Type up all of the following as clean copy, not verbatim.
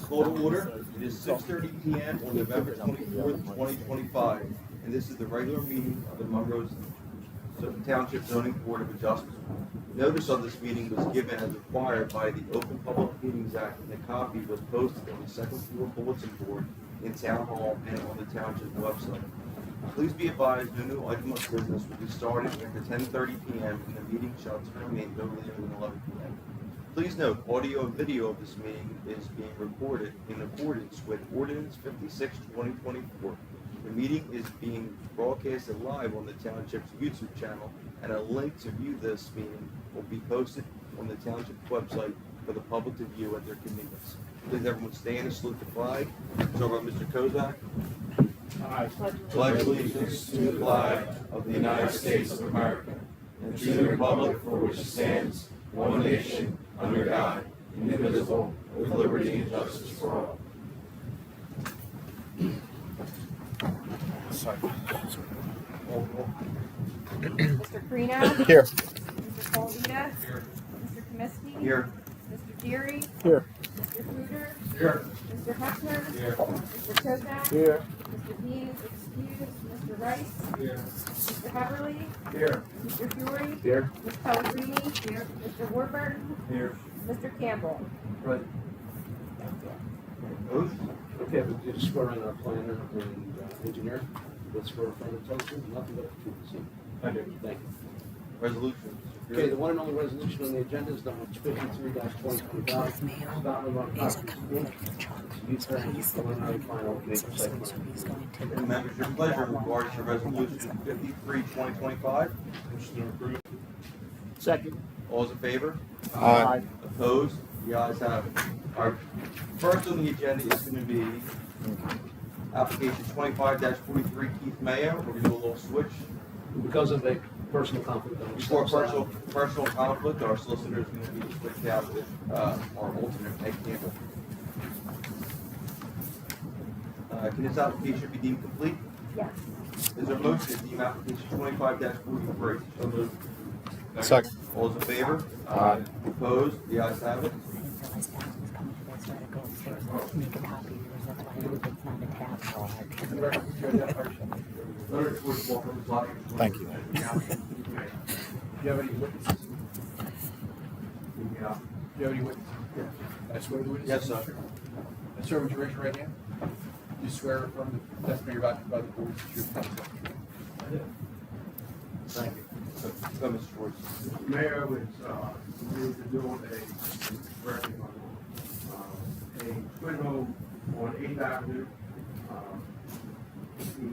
Call to order. It is 6:30 p.m. on November 24th, 2025, and this is the regular meeting of the Monroe Township Zoning Board of Adjustment. Notice of this meeting was given as required by the Open Public Meetings Act, and a copy was posted on the second floor bulletin board in Town Hall and on the Township website. Please be advised, no new item of business will be started after 10:30 p.m. and the meeting shall terminate no later than 11 p.m. Please note, audio and video of this meeting is being recorded in accordance with Ordinance 56/2024. The meeting is being broadcasted live on the Township's YouTube channel, and a link to view this meeting will be posted on the Township website for the public to view at their convenience. Please everyone stand and salute the flag. So, Mr. Kozak. I Pledge allegiance to the flag of the United States of America and to the republic for which it stands, one nation, under God, indivisible, with liberty and justice for all. Mr. Carino? Here. Mr. Paulita? Here. Mr. Comiskey? Here. Mr. Geary? Here. Mr. Fruiter? Here. Mr. Hefner? Here. Mr. Kozak? Here. Mr. Dean is excused. Mr. Rice? Here. Mr. Heberly? Here. Mr. Fury? Here. Ms. Pellegrini? Here. Mr. Warburton? Here. Mr. Campbell? Right. Oath. Okay, we did swear in our planner and engineer. Let's swear from the token, nothing but the truth. See? I do. Thank you. Resolution. Okay, the one and only resolution on the agenda is number 53-2025. Youth Friends, preliminary final major site plan. Members, your pleasure in regards to Resolution 53/2025. Motion to approve. Second. All those in favor? Aye. Opposed? The ayes have it. Our first on the agenda is going to be application 25-43 Keith Mayo. We're going to do a little switch. Because of a personal conflict. Before personal conflict, our solicitor is going to be switched out with our alternate, Ed Campbell. Can this application be deemed complete? Yes. Is there a motion to deem application 25-43? So moved. Second. All those in favor? Aye. Opposed? The ayes have it. Make a copy because that's why everything's not attached. Thank you. Do you have any witnesses? Do you have any witnesses? I swear the witnesses? Yes, sir. I swear, would you raise your right hand? You swear from the testimony you're about to provide the board is true. Thank you. Go, Mr. Schwartz. Mayor was going to do a twin home on 8th Avenue. He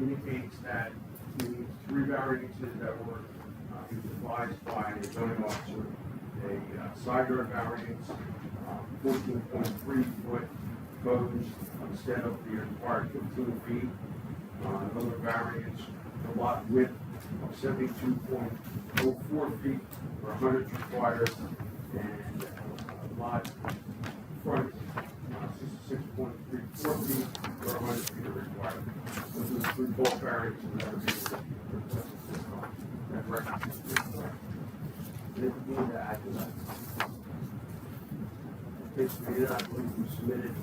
indicates that he needs 3 variances that were he was advised by a zoning officer. A side yard variance, 14.3 foot goes instead of the required 15 feet. Another variance, the lot width of 72.04 feet for 100 required, and lot front 66.34 feet for 100 feet required. Those are the 3 bulk variances that are being requested this time. That record. Basically, I believe we submitted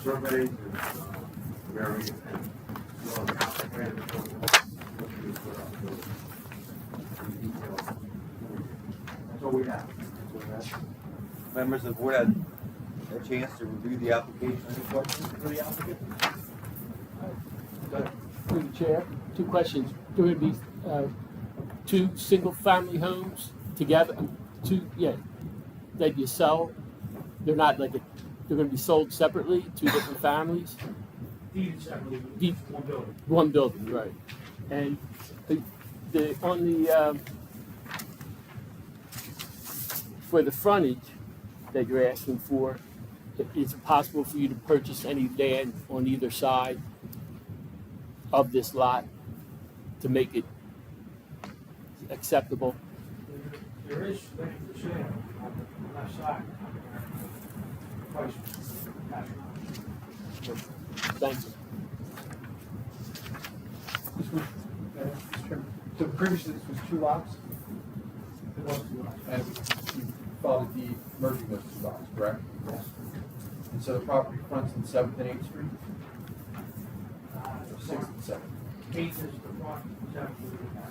surveys and various and well, the applicant is going to put up the details. That's all we have. Members of the board had a chance to review the application. Any questions for the applicant? Go ahead. Through the chair, 2 questions. There would be 2 single-family homes together, that you sell. They're not like they're going to be sold separately, 2 different families. Deed separately, Deed- one building. One building, right? And for the frontage that you're asking for, is it possible for you to purchase any land on either side of this lot to make it acceptable? There is land for sale on the left side. Price. Thank you. This was, so previously this was 2 lots? It was 2 lots. And you filed a deed merging those two lots, correct? Yes. And so the property fronts on 7th and 8th Street, or 6th and 7th. 8 is the front, 7 is the back.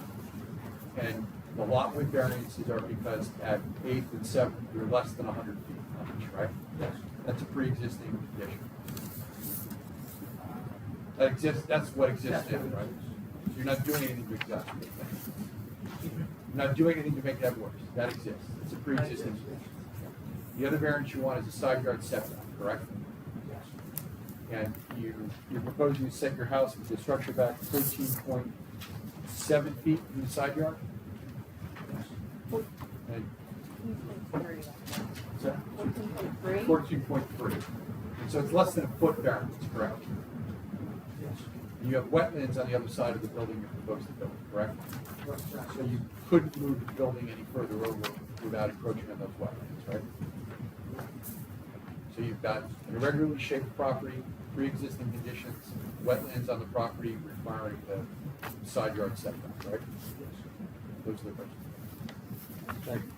And the lot width variances are because at 8th and 7th, you're less than 100 feet on each, right? Yes. That's a pre-existing condition. That exists, that's what exists now, right? So you're not doing anything to exacerbate that. You're not doing anything to make that worse. That exists. It's a pre-existing condition. The other variance you want is a side yard setback, correct? Yes. And you're proposing to set your house with the structure back 13.7 feet from the side yard? And 14.3. 14.3. And so it's less than a foot variance, correct? Yes. And you have wetlands on the other side of the building you're proposed to build, correct? What's that? So you couldn't move the building any further over without encroaching on those wetlands, right? So you've got an irregularly shaped property, pre-existing conditions, wetlands on the property requiring the side yard setback, right? Those are the questions. Thank you.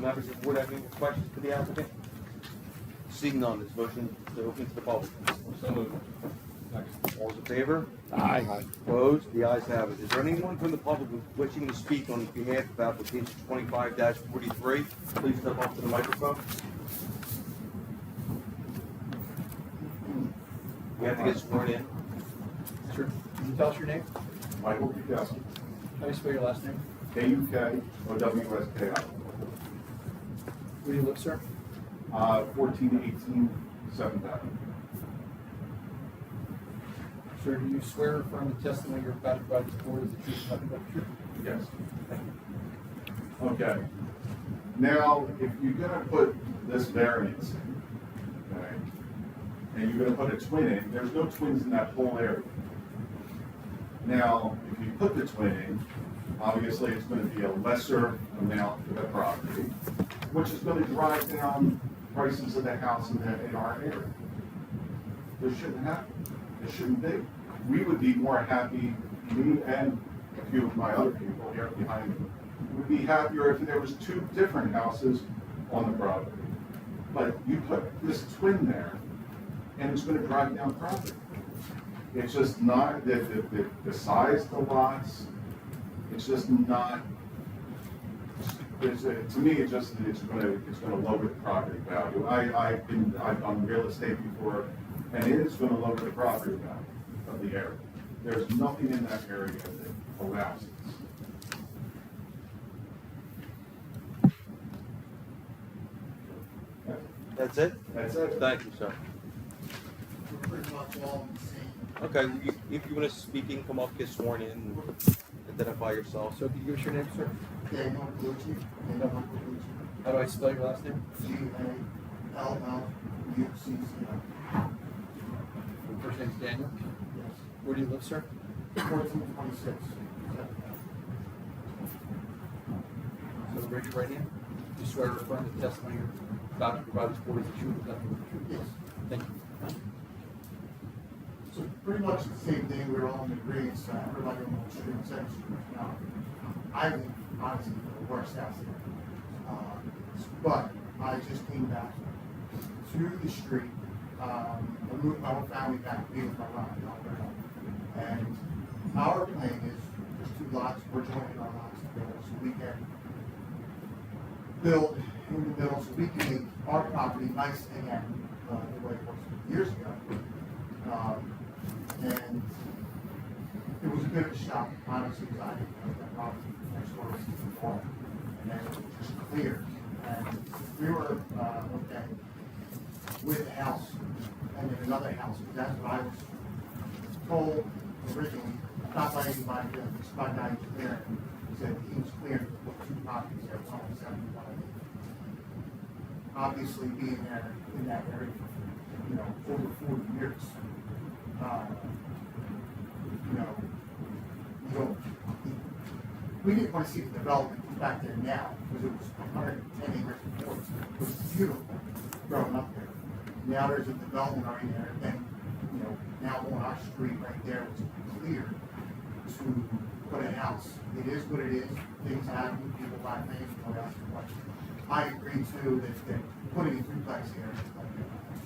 Members of the board have any questions for the applicant? Seeing none, this motion to open to the public. So moved. All those in favor? Aye. Opposed? The ayes have it. Is there anyone from the public wishing to speak on behalf of application 25-43? Please step up to the microphone. We have to get sworn in. Sure. Can you tell us your name? Michael Kukowski, How do you spell your last name? K-U-K-O-W-S-K-I. Where do you live, sir? 1418 7th Avenue. Sir, do you swear or affirm the testimony you're about to provide this board is the truth, nothing but the truth? Yes. Okay. Now, if you're gonna put this variance in, okay, and you're gonna put a twin in, there's no twins in that whole area. Now, if you put the twin in, obviously it's gonna be a lesser amount for the property, which is gonna drive down prices of the house in our area. This shouldn't happen. It shouldn't be. We would be more happy, me and a few of my other people here behind me, would be happier if there was 2 different houses on the property. But you put this twin there, and it's gonna drive down property. It's just not, the size of the lots, it's just not, to me, it's gonna lower the property value. I've done real estate before, and it is gonna lower the property value of the area. There's nothing in that area that allows this. That's it? That's it. Thank you, sir. We're pretty much all in the same. Okay, if you want to speak, you can come up, get sworn in, identify yourself. So can you give us your name, sir? Daniel Galucci, Daniel Galucci, How do I spell your last name? G-A-L-L-U-C-C-I. Your first name's Daniel. Yes. Where do you live, sir? 1426. So raise your right hand. Do you swear or affirm the testimony you're about to provide this board is the truth, nothing but the truth? Yes. Thank you. So pretty much the same thing, we're all in agreement, everybody on the street on 7th Street. Now, I think, honestly, for the worst house here. But I just came back to the street, I moved my whole family back to be with my mom, and our plan is, there's 2 lots, we're joining our lots together, so we can build in the middle, so we can make our property nice again, the way it was years ago. And it was a bit of a shock, honestly, because I didn't know that property next door was before, and then it was just clear. And we were, okay, with the house, and then another house, because that's what I was told originally, not by anybody, just by a guy who's there, he said he was clear to put 2 properties there, it's only 75 acres. Obviously, being there in that area for, over 40 years, we didn't want to see the development back there now, because it was 110 acres before. It was beautiful growing up there. Now there's a development already there, and now on our street right there, it's clear to put a house. It is what it is. Things happen, people buy things, what else. But I agree. agreed to, that putting a duplex here,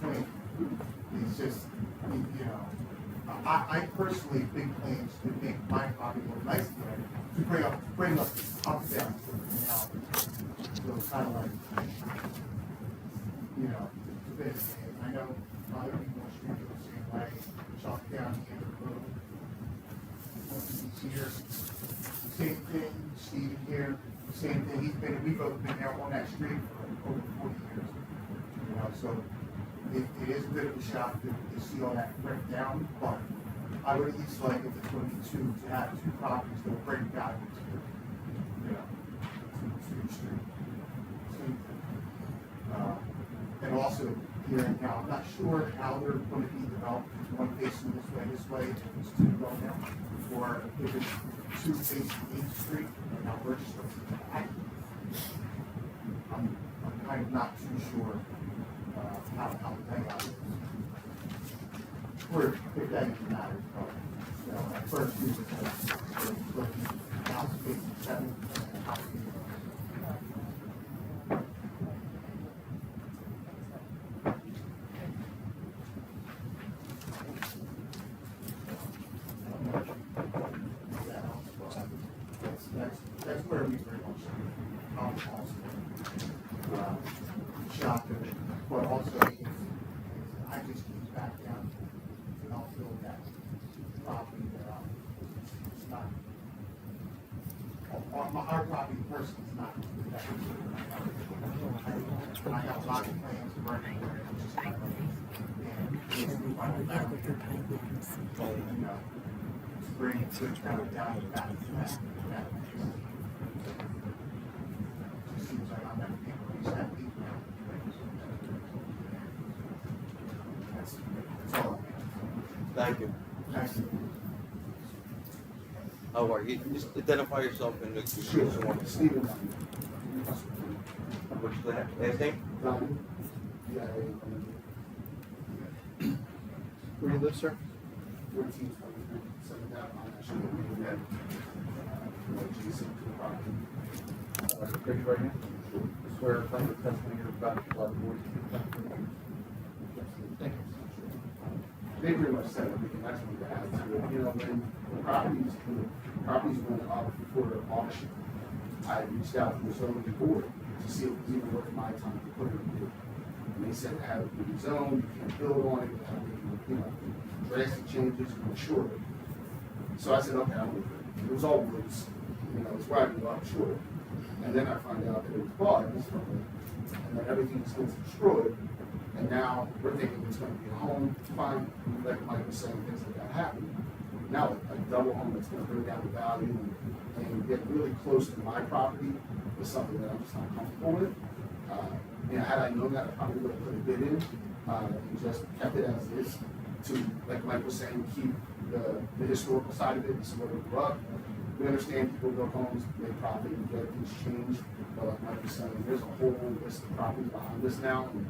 like, it's just, you know, I personally, big plans to make my property look nice here, to bring up down, you know, so it's kind of like, you know, it's a bit, I know other people on the street feel the same way, shop down here, here, same thing, Steve here, same thing, we've both been there on that street for over 40 years, you know, so it is a bit of a shock to see all that break down, but I would at least like if it's going to have two properties that will break values, you know, to the street. Same thing. And also here in town, I'm not sure how they're going to be developed, if it's one facing this way, if it's two going down, or if it's two facing East Street, and now we're just looking at that. I'm kind of not too sure how the layout is. Or if that even matters, but, you know, at first we were kind of looking at house facing 7 and house facing. That's where we very much shocked at it, but also I just came back down to help build that property that it's not, our property person is not that. I have a lot of plans to run there, which is kind of, and basically my you know, to bring it to down the back. Just seems like I'm not being released that deep now. That's all. Thank you. Thank you. How are you? Just identify yourself and make sure. Stephen. What's the last name? Where do you live, sir? Raise your right hand. Swear to claim the testimony you're about to provide the board. Thank you. They pretty much said everything I wanted to add to it. You know, when the properties went up for auction, I reached out to the zoning board to see if it was even worth my time to put it in bid. And they said to have it be rezoned, you can't build on it, you know, drastic changes, and sure. So I said, okay, I'm with it. It was all woods, you know, it's where I grew up, sure. And then I find out that it was bought, and then everything was destroyed. And now we're thinking it's going to be a home, fine, like Mike was saying, things like that happen. Now a double home that's going to bring down the value and get really close to my property is something that I'm just not comfortable with. You know, had I known that, I probably would have put a bid in and just kept it as is to, like Mike was saying, keep the historical side of it. This is where we grew up. We understand people build homes, make profit, and get things changed. But like Mike was saying, there's a whole list of properties behind this now. And,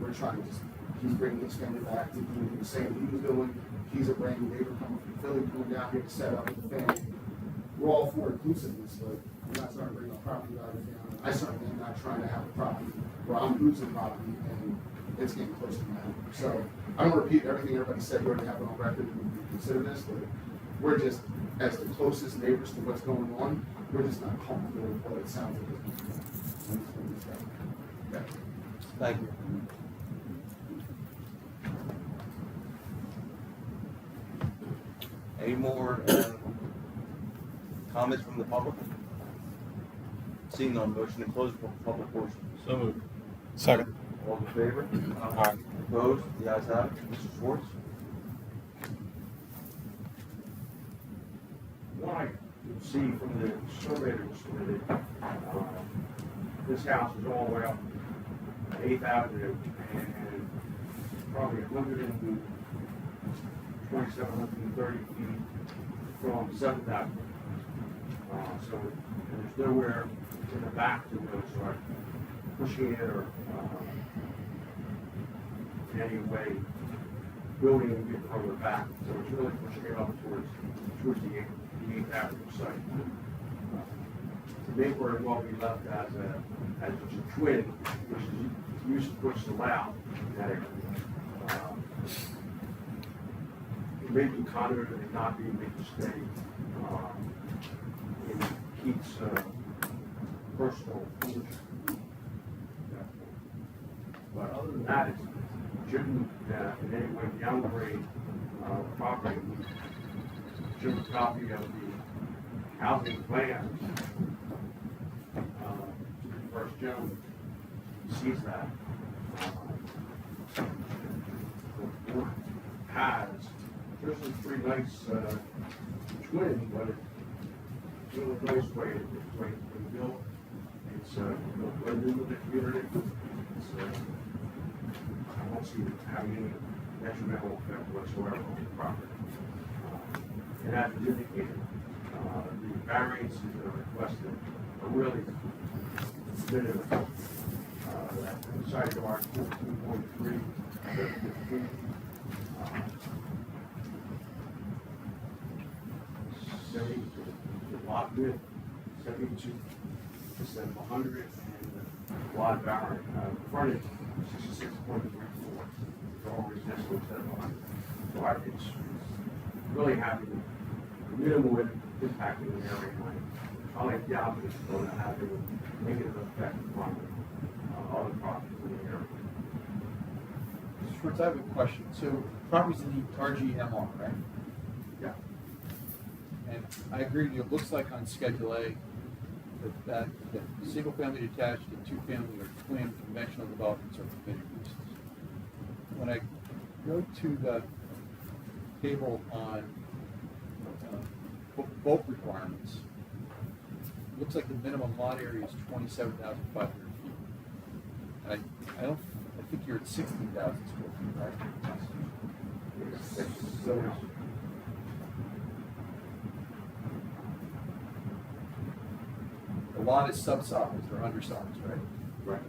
we're trying to just, he's bringing his family back to doing the same he was doing. He's a brand new neighbor coming from Philly, coming down here to set up with the family. We're all for inclusiveness, but we're not starting to bring our property values down. I certainly am not trying to have a property where I'm losing property and it's getting close to that. So I don't repeat everything everybody said, we already have it on record and we consider this, but we're just, as the closest neighbors to what's going on, we're just not comfortable with what it sounds like. Okay. Thank you. Any more comments from the public? Seeing none, motion to close the public portion. So moved. Second. All in favor? Aye. Opposed? The ayes have it. Mr. Schwartz? What I can see from the survey that was submitted, this house is all the way up 8th Avenue and probably 130 feet from 7th Avenue. So there's nowhere in the back to go start pushing it or in any way building and get further back. So it's really pushing it up towards the 8th Avenue site. It may very well be left as a as a twin, which is usually what's allowed in that area. It may be condo, it may not be, it may stay in Keith's personal ownership. But other than that, it shouldn't in any way downgrade property. Should a copy of the housing plans to the first gentleman sees that. The board has, there's a pretty nice twin, but it's really a nice way it's been built. It's blended with the community. It's, I don't see it having any detrimental effect whatsoever on the property. And as was indicated, the variances that are requested are really minimal. Side yard 14.3, 15, 70, the lot width 72% of 100, and the lot variance frontage 66.34. It's all residential instead of 100. So it's really having minimal impact in the area. I like the opposite, it's going to have a negative effect on other properties in the area. Mr. Schwartz, I have a question. So properties in the RGMR, right? Yeah. And I agree with you, it looks like on Schedule A that single family detached and two family or twin conventional developments are permitted uses. When I go to the table on bulk requirements, it looks like the minimum lot area is 27,500 feet. And I think you're at 16,000 square feet, right? So, the lot is subsized or undersized, right? Right.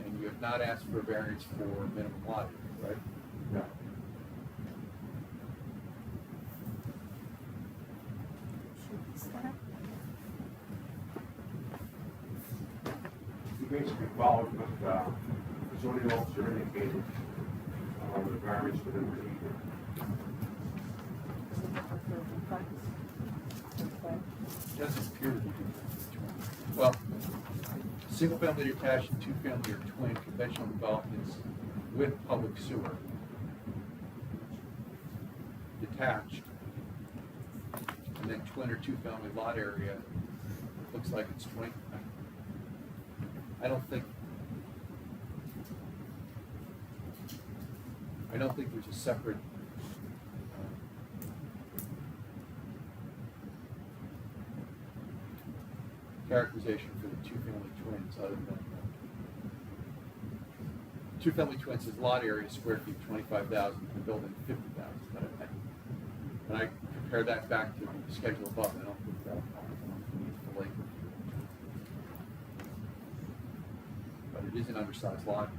And you have not asked for a variance for minimum lot area, right? Yeah. You basically followed what the zoning officer indicated on the variance within the region. Doesn't appear to be. Well, single family detached and two family or twin conventional developments with public sewer. Detached. And then twin or two family lot area, looks like it's 20. I don't think there's a separate characterization for the two-family twins other than two-family twins is lot area square feet 25,000, the building 50,000. When I compare that back to the schedule above, I don't think that meets the lake. But it is an undersized lot.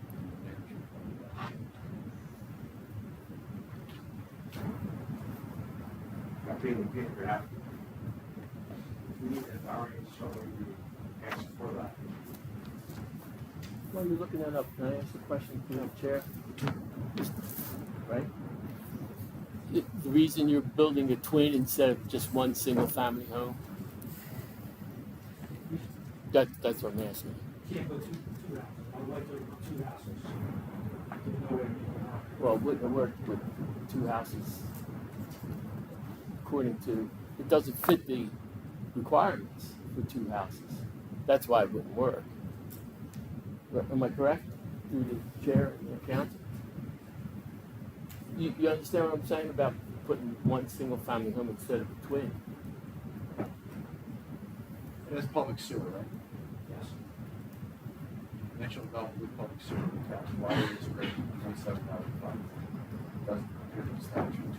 Not being in for that. We need a variance, so we ask for that. While you're looking that up, can I ask a question to the chair? Right? The reason you're building a twin instead of just one single family home? That's what I'm asking. Can't go two houses. I would like to go two houses. No way. Well, it wouldn't work with two houses. According to, it doesn't fit the requirements for two houses. That's why it wouldn't work. Am I correct? Through the chair and the council? You understand what I'm saying about putting one single family home instead of a twin? It has public sewer, right? Yes. Conventional development with public sewer attached. Lot area square feet 27,500. Doesn't appear to be statute.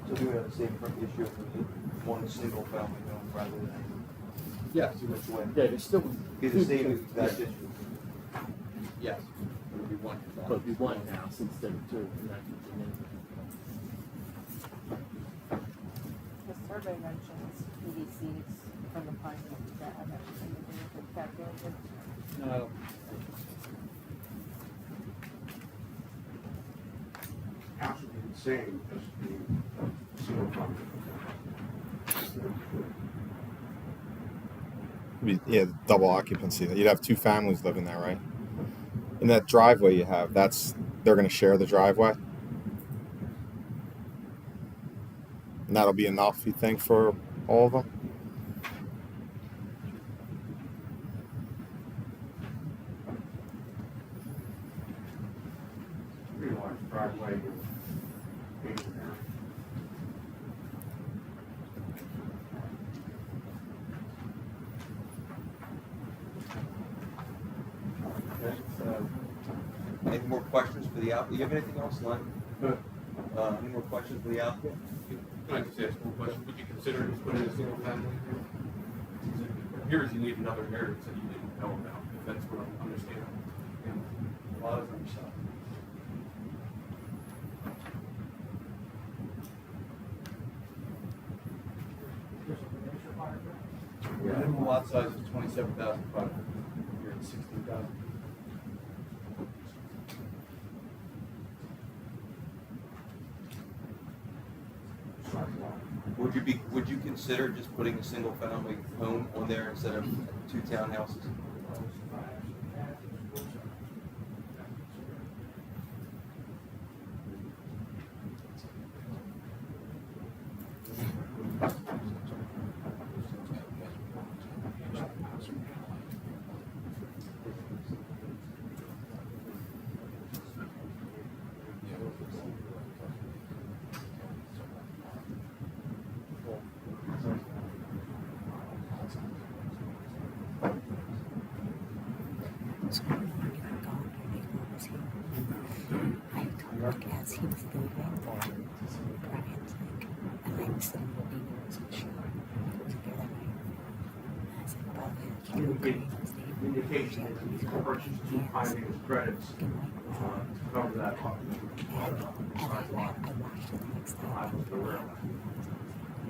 So do we have the same issue with one single family home rather than Yes, which way? Yeah, there's still. Be the same exact issue. yes, it would be one. So it'd be one house instead of two. and that's what you need. The survey mentions EDCs from the findings. Does that have anything to do with the calculation? No. House would be the same, just the single family. Yeah, double occupancy. You'd have two families living there, right? And that driveway you have, they're going to share the driveway. And that'll be enough, you think, for all of them? Pretty large driveway with pavement there. Okay, so, any more questions for the applicant? You have anything else, Len? Any more questions for the applicant? Can I just ask one question? Would you consider just putting a single family here? It appears you need another variance that you didn't know about, if that's what I'm understanding. A lot of them, so. Minimum lot size is 27,500. You're at 16,000. Would you consider just putting a single family home on there instead of two townhouses? So when we were gone, your neighbor was here. I told Rick as he was leaving, Brian's like, and I was sitting with me, I wasn't sure if it was here that night. And I said, well, he knew Brian was there. Indication that he's purchased two finance credits to cover that. And I watched it the next day. I was aware of that.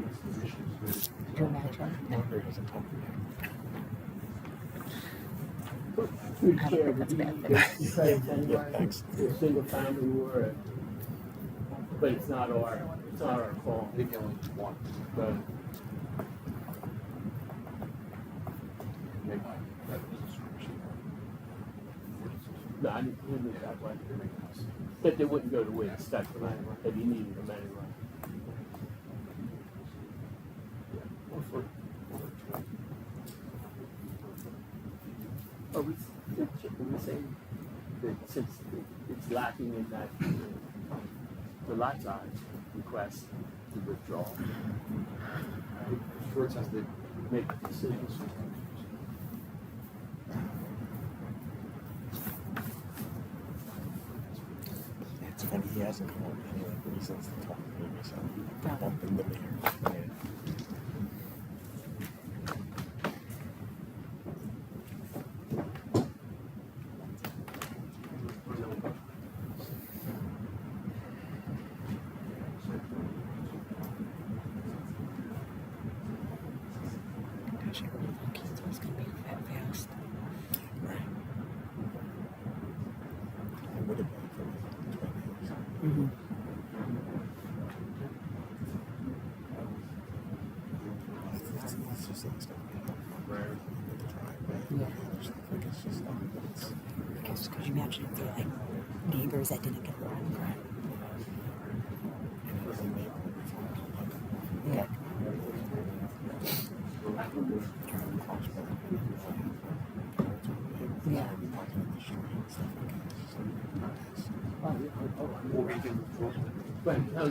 His position is good. Could you imagine? Good chair, That's did bad. you say it's anyway? Yeah, thanks. A single family or, but it's not our call. I think you only need one. But no, I didn't hear it that way. But they wouldn't go to Wicks, that's what I, but he needed them anyway. Are we saying that since it's lacking in that, the lot size request to withdraw? Schwartz has to Make decisions. It's funny, he hasn't come over anyway, but he says to talk to me, so I bumped into me here. Gosh, I really think he's gonna be that fast. Right. It would have been for like 20 years. Mm-hmm. It's just like it's gonna be rare with the driveway. Yeah. There's stuff like it's just like it's Because could you imagine if they're like neighbors that didn't get along? it was a neighborhood before. Yeah. Yeah. Or we can, But no,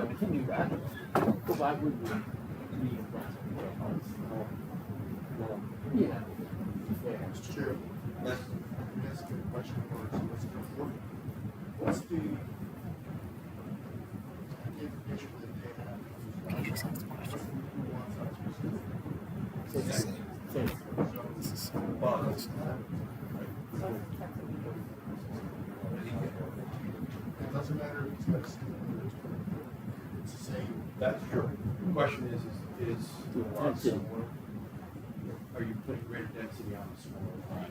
we can do that. But why would we leave that? Yeah. Yeah. Mr. Chair, Yes. let me ask you a question first. What's before you? What's the implication for the She sounds special. It doesn't matter if it's mixed. It's the same. That's true. The question is the lot similar? Are you putting greater density on the smaller lot?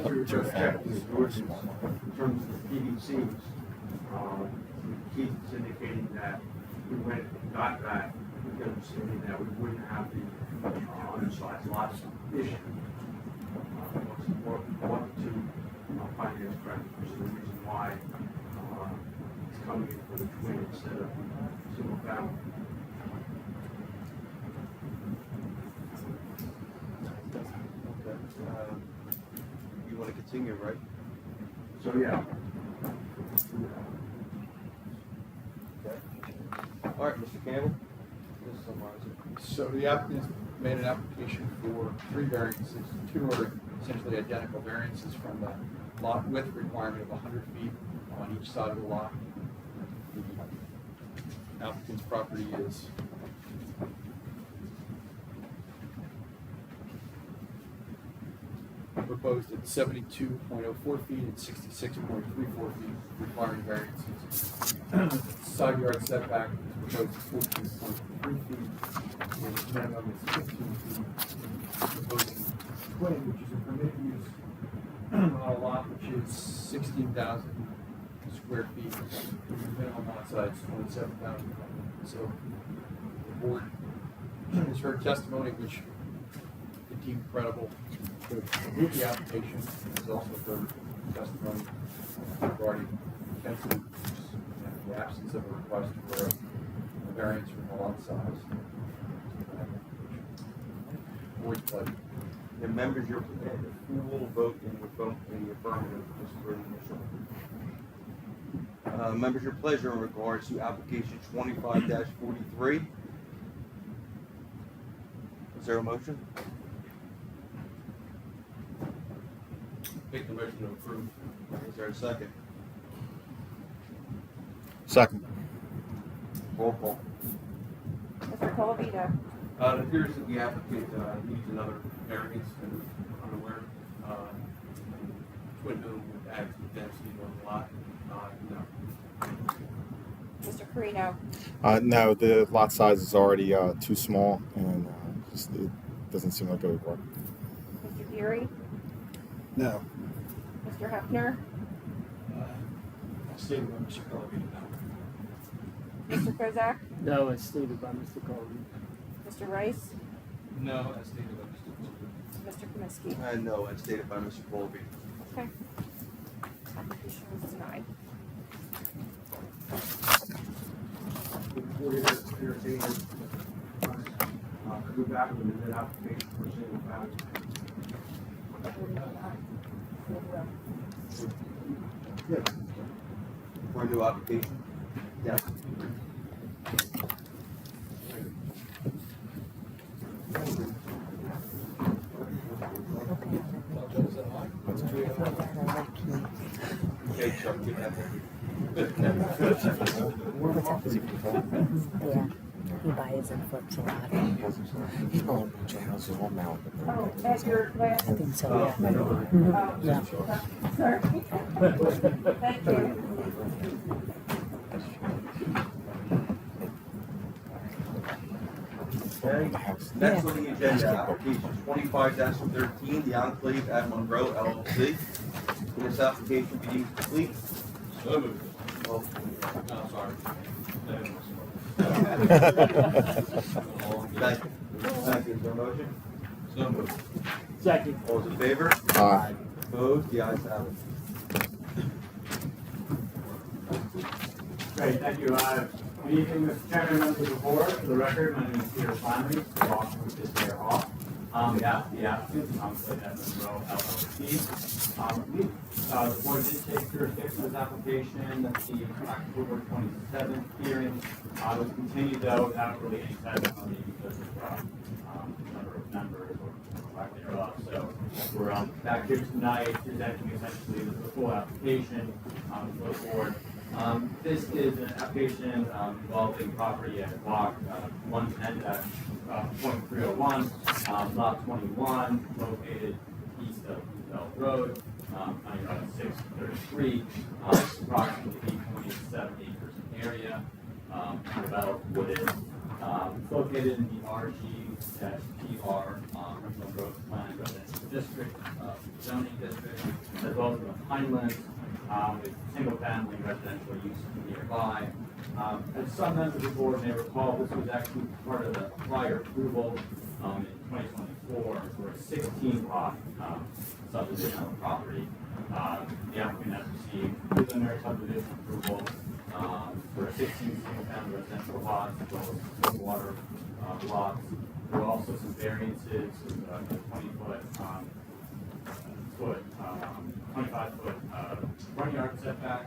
Your objective is yours in terms of the PDCs. Keith is indicating that we went and got that, because understanding that we wouldn't have the undersized lots issue. One to finance director, which is the reason why it's coming in for the twin instead of single family. You want to continue, right? So, yeah. Okay. All right, Mr. Campbell. This summarizes it. So the applicant made an application for 3 variances. 2 are essentially identical variances from the lot width requirement of 100 feet on each side of the lot. The applicant's property is proposed at 72.04 feet and 66.34 feet, requiring variances. Side yard setback is proposed at 14.3 feet, and the minimum is 15 feet. Proposing twin, which is a permitted use on a lot which is 16,000 square feet. The minimum lot size is 27,000. So the board has heard testimony which it deemed credible to approve the application. There's also heard testimony regarding density and the absence of a request for a variance from the lot size. Board's pleasure. The members, you're who will vote in the affirmative just for the initial. Members, your pleasure in regards to application 25-43. Is there a motion? Make the motion to approve. Is there a second? Second. Roll call. Mr. Colavito. It appears that the applicant needs another variance, and I'm unaware. Twin home would add to the density on the lot. No. Mr. Carino. No, the lot size is already too small, and just, it doesn't seem like it would work. Mr. Geary. No. Mr. Hefner. Stated by Mr. Colavito, no. Mr. Kozak. No, as stated by Mr. Colby. Mr. Rice. No, as stated by Mr. Mr. Kaminsky. No, as stated by Mr. Colby. Okay. Application is denied. Before you entertain it, go back with the application for single family. Yeah. For a new application? Yes. Okay, Chuck, get that. What's up? Yeah. He buys and flips a lot. He's bought a bunch of houses all Malibu. Oh, at your last. I think so, yeah. Mhm. Yeah. Sorry. Thank you. Okay. Next on the agenda, application 25-13, the Enclave at Monroe LLC. Will this application be deemed complete? So moved. Well, No, sorry. Thank you. Thank you. Is there a motion? So moved. Second. All those in favor? Aye. Opposed? The ayes have it. Great, thank you. Good evening, Mr. Chairman, members of the board. For the record, my name is Peter Flannery, walking with this mayor Hall. On behalf of the applicant, Enclave at Monroe LLC. The board did take jurisdiction of this application. The October 27th hearing was continued though without really any testimony because of number of members or lack thereof. So we're back here tonight presenting essentially the full application for the board. This is an application involving property at block 110-.301, lot 21, located east of Bell Road, County Route 633, approximately 8.7 acres in area, developed wooded. It's located in the RG-PR Regional Growth Plan Residential District, zoning district, as well as the Pinelands, with single-family residential use nearby. As some members of the board may recall, this was actually part of the prior approval in 2024 for a 16-lot subdivision of property. The applicant has received preliminary subdivision approval for 16 single-family residential lots, as well as water lots. There are also some variances, a 25-foot front yard setback,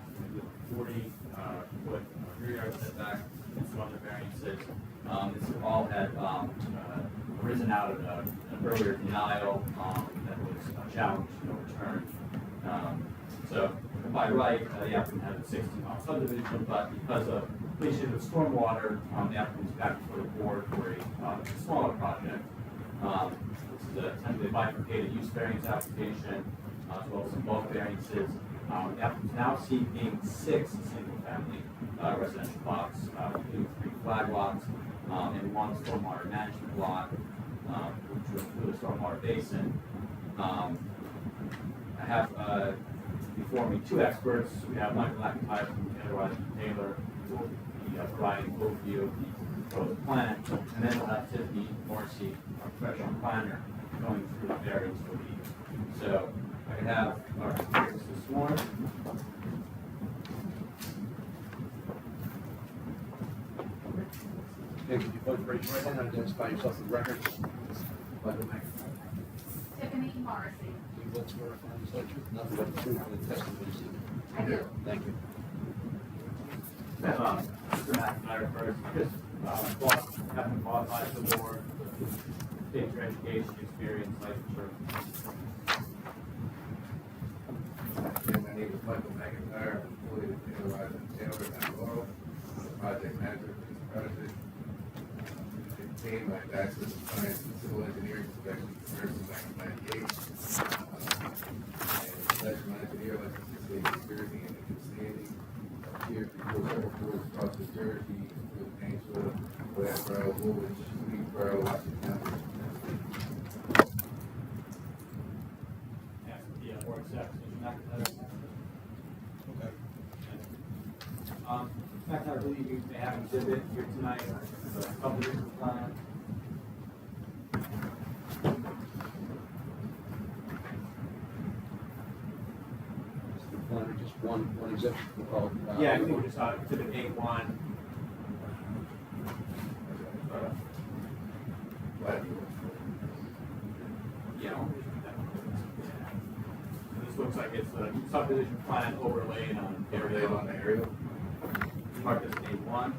40-foot rear yard setback, and some other variances. This all had arisen out of an earlier denial that was challenged and overturned. So by right, the applicant had a 16-lot subdivision, but because of the issue of stormwater, the applicant was back before the board for a smaller project. This is a tentatively bifurcated use variance application, as well as some bulk variances. The applicant is now seeking 6 single-family residential lots, including 3 flag lots and 1 stormwater management lot, which will include a stormwater basin. I have before me 2 experts. We have Michael McIntyre from Taylor Taylor, who will be providing an overview of the proposed plan, and then we'll have Tiffany Morrissey, our professional planner, going through the variance relief. So I can have our experts this morning. Okay, could you both raise your right hand and identify yourself for the record? Michael McIntyre. Tiffany Morrissey. Do you both swear or affirm to tell the truth, nothing but the truth in the testimony you give? I do. Thank you. Mr. McIntyre first, just having qualified for the board, state your education, experience, licensure. My name is Michael McIntyre. I'm employed at Taylor Taylor and Laurel. I'm the project manager for this project. I obtained my bachelor's of science in civil engineering from Beckman University in 1998. And professional engineer license in the state of New Jersey and in good standing. Here before several boards across New Jersey, including Painesville, Westboro, Woolwich, Greensboro, Washington County. Or accept, Mr. McIntyre. Okay. McIntyre, I believe you may have an exhibit here tonight, the subdivision plan. Just one exception. Yeah, I think we're just exhibit A1. Yeah. This looks like it's a subdivision plan overlaid on area. On the aerial. Mark this A1.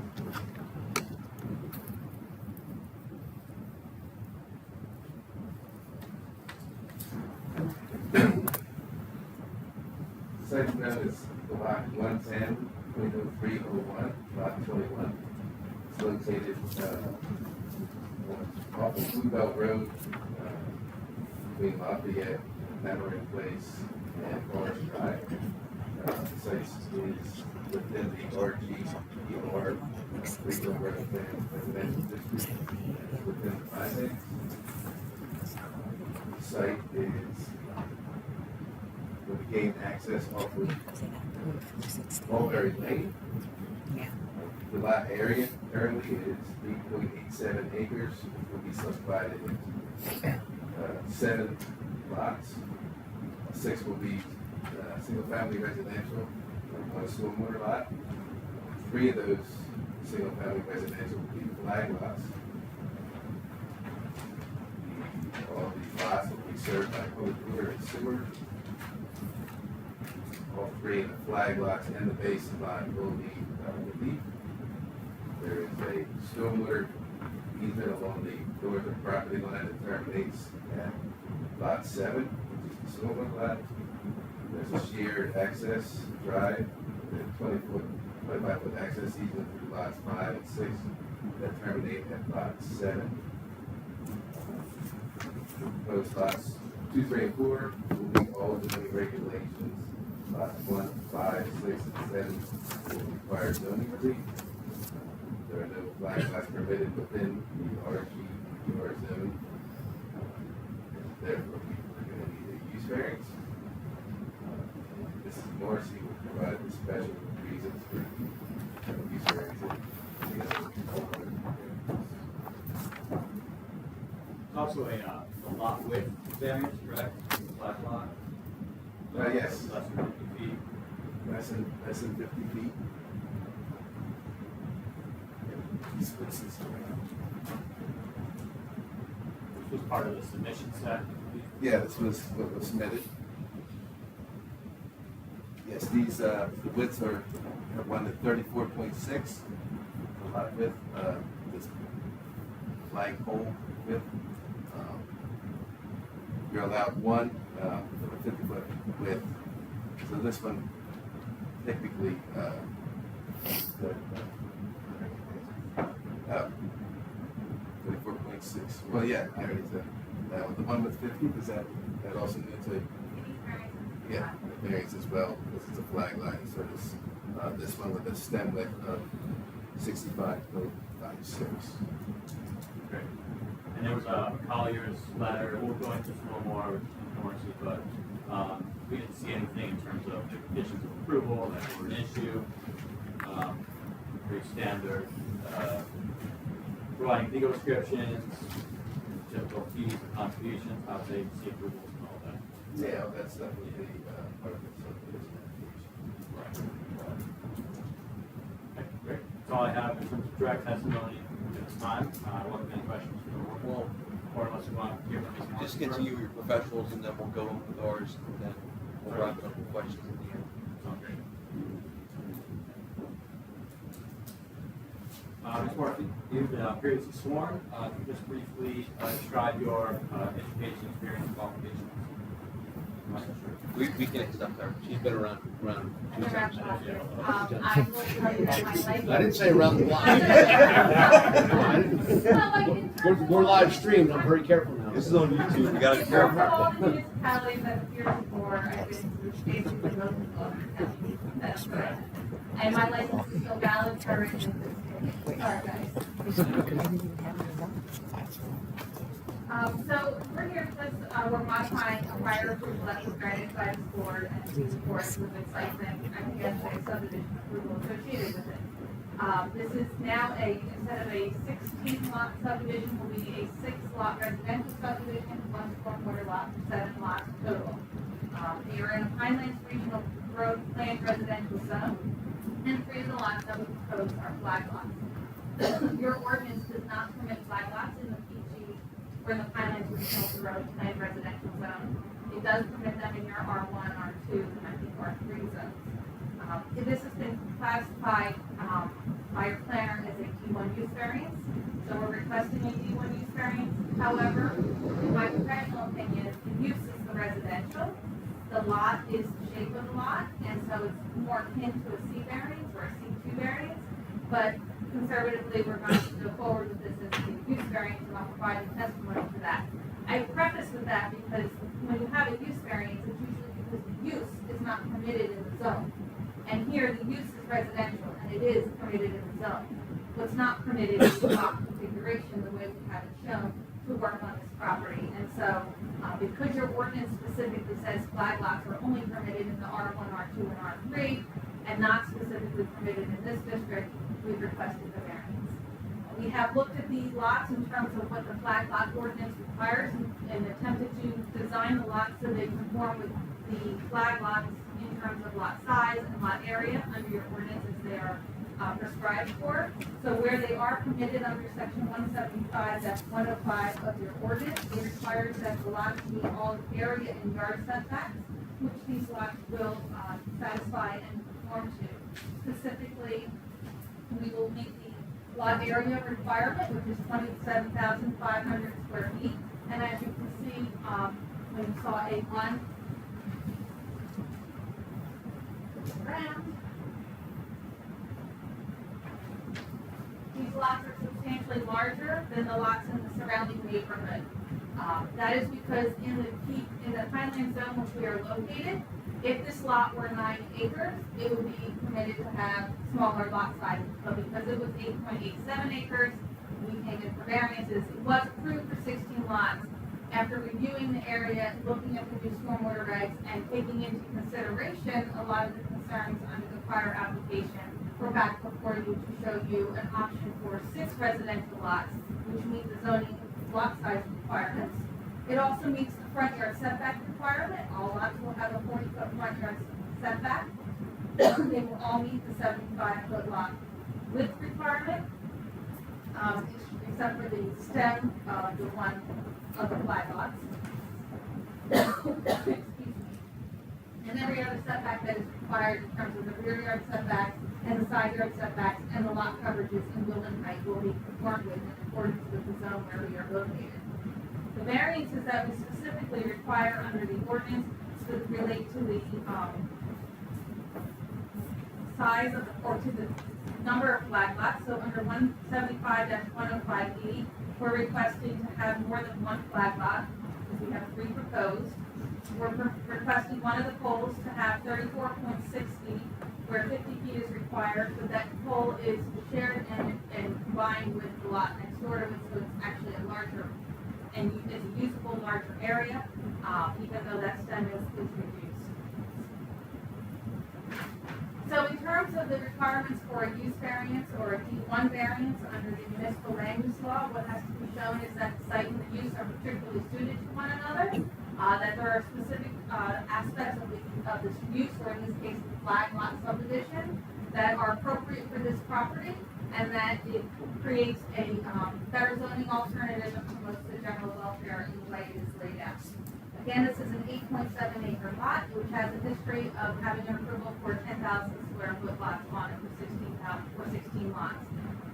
Site plan is lot 110.0301, lot 21. It's located off of Blue Belt Road, between Lafayette, Tamarind Place, and Forest Drive. The site is within the RG-PR Regional Growth Plan Residential District, within the 5 acres. The site is will gain access off of Mulberry Lane. The lot area currently is 3.87 acres, which will be subdivided into 7 lots. 6 will be single-family residential, 1 stormwater lot. 3 of those single-family residential will be flag lots. All these lots will be served by public water and sewer. All 3 of the flag lots and the basin lot will be relief. There is a stormwater easement along the northern property line that terminates at lot 7, which is the stormwater lot. There's a shared access drive with a 20-foot 25-foot access easement through lots 5 and 6 that terminate at lot 7. Proposed lots 2, 3, and 4 will meet all zoning regulations. Lots 1, 5, 6, and 7 will require zoning relief. There are no flag lots permitted within the RG zone. Therefore, we're going to need a use variance. Mrs. Morrissey will provide the special reasons for use variance. It's also a lot width variance, correct? Flat lot? Yes. Less than 50 feet. Less than 50 feet. This was part of the submission set. Yeah, this was what was submitted. Yes, these, the widths are one to 34.6, a lot width, this flagpole width. You're allowed one, 50-foot width. So this one technically, 34.6. Well, yeah, there it is. The one with 50, is that also needs a, yeah, the variance as well, because it's a flag line. So this one with a stem width of 65.56. Great. And there was a Collier's letter, we'll go into this a little more with Morrissey, but we didn't see anything in terms of the conditions of approval that were an issue. Pretty standard, providing legal descriptions, typical fees and contributions, how they see approvals and all that. Yeah, that's definitely part of the subdivision application. Okay, great. That's all I have in terms of direct testimony at this time. I welcome any questions from the board. Well, Or unless you want to hear from me. just get to you, your professionals, and then we'll go in with ours, and then we'll wrap it up with questions at the end. Sounds great. Ms. Murphy, you've been previously sworn. Can you just briefly describe your education, experience, and qualifications? We can accept her. She's been around two times. I will tell you that my life. I didn't say around the block. We're live streamed, I'm very careful now. This is on YouTube, you gotta be careful. All the municipalities that appeared before, I've been through basically most of them. That's correct. And my license is still valid for it. Sorry, guys. So we're here because we're modifying a prior approval that was granted by the board and to support with excitement, I think that's a subdivision approval associated with it. This is now instead of a 16-lot subdivision, will be a 6-lot residential subdivision, 1 4-quarter lot, 7 lots total. We are in a Pinelands Regional Growth Plan residential zone, and 3 of the lots that we propose are flag lots. Your ordinance does not permit flag lots in the PG or in the Pinelands Regional Growth Plan residential zone. It does permit them in your R1, R2, and I think R3 zones. This has been classified by your planner as a D1 use variance, so we're requesting a D1 use variance. However, in my professional opinion, the use is the residential, the lot is the shape of the lot, and so it's more akin to a C variance or a C2 variance, but conservatively, we're going to go forward with this as a use variance, and I'll provide a testimony for that. I preface with that because when you have a use variance, it's usually because the use is not permitted in the zone. And here, the use is residential, and it is permitted in the zone. What's not permitted is the lot configuration, the way we have it shown, to work on this property. And so, because your ordinance specifically says flag lots are only permitted in the R1, R2, and R3, and not specifically permitted in this district, we've requested the variance. We have looked at these lots in terms of what the flag lot ordinance requires and attempted to design the lots so they conform with the flag lots in terms of lot size and lot area under your ordinance as they are prescribed for. So where they are permitted under section 175-105 of your ordinance, it requires that the lots meet all area and yard setbacks, which these lots will satisfy and conform to. Specifically, we will meet the lot area requirement, which is 27,500 square feet. And as you can see, when you saw A1, around, lots are substantially larger than the lots in the surrounding neighborhood. That is because in the Pineland zone which we are located, if this lot were 9 acres, it would be permitted to have smaller lot sizes. But because it was 8.87 acres, we came in for variances. It was approved for 16 lots. After reviewing the area, looking at the new stormwater regs, and taking into consideration a lot of the concerns under the prior application, we're back before you to show you an option for 6 residential lots, which meet the zoning lot size requirements. It also meets the front yard setback requirement. All lots will have a 40-foot front yard setback. They will all meet the 75-foot lot width requirement, except for the stem, the one of the flag lots. Excuse me. And every other setback that is required in terms of the rear yard setbacks and the side yard setbacks and the lot coverages and building height will be conformed with in accordance with the zone where we are located. The variances that we specifically require under the ordinance relate to the size of or to the number of flag lots. So under 175-105E, we're requesting to have more than 1 flag lot, because we have 3 proposed. We're requesting one of the poles to have 34.6 feet, where 50 feet is required, but that pole is shared and combined with the lot next door to it, so it's actually a larger, and it's a usable larger area, even though that stem is reduced. So in terms of the requirements for a use variance or a D1 variance under the municipal land use law, what has to be shown is that the site and the use are particularly suited to one another, that there are specific aspects of this use, or in this case, the flag lot subdivision, that are appropriate for this property, and that it creates a better zoning alternative and promotes the general welfare in the way it is laid out. Again, this is an 8.7 acre lot, which has a history of having an approval for 10,000 square foot lots on it for 16 lots.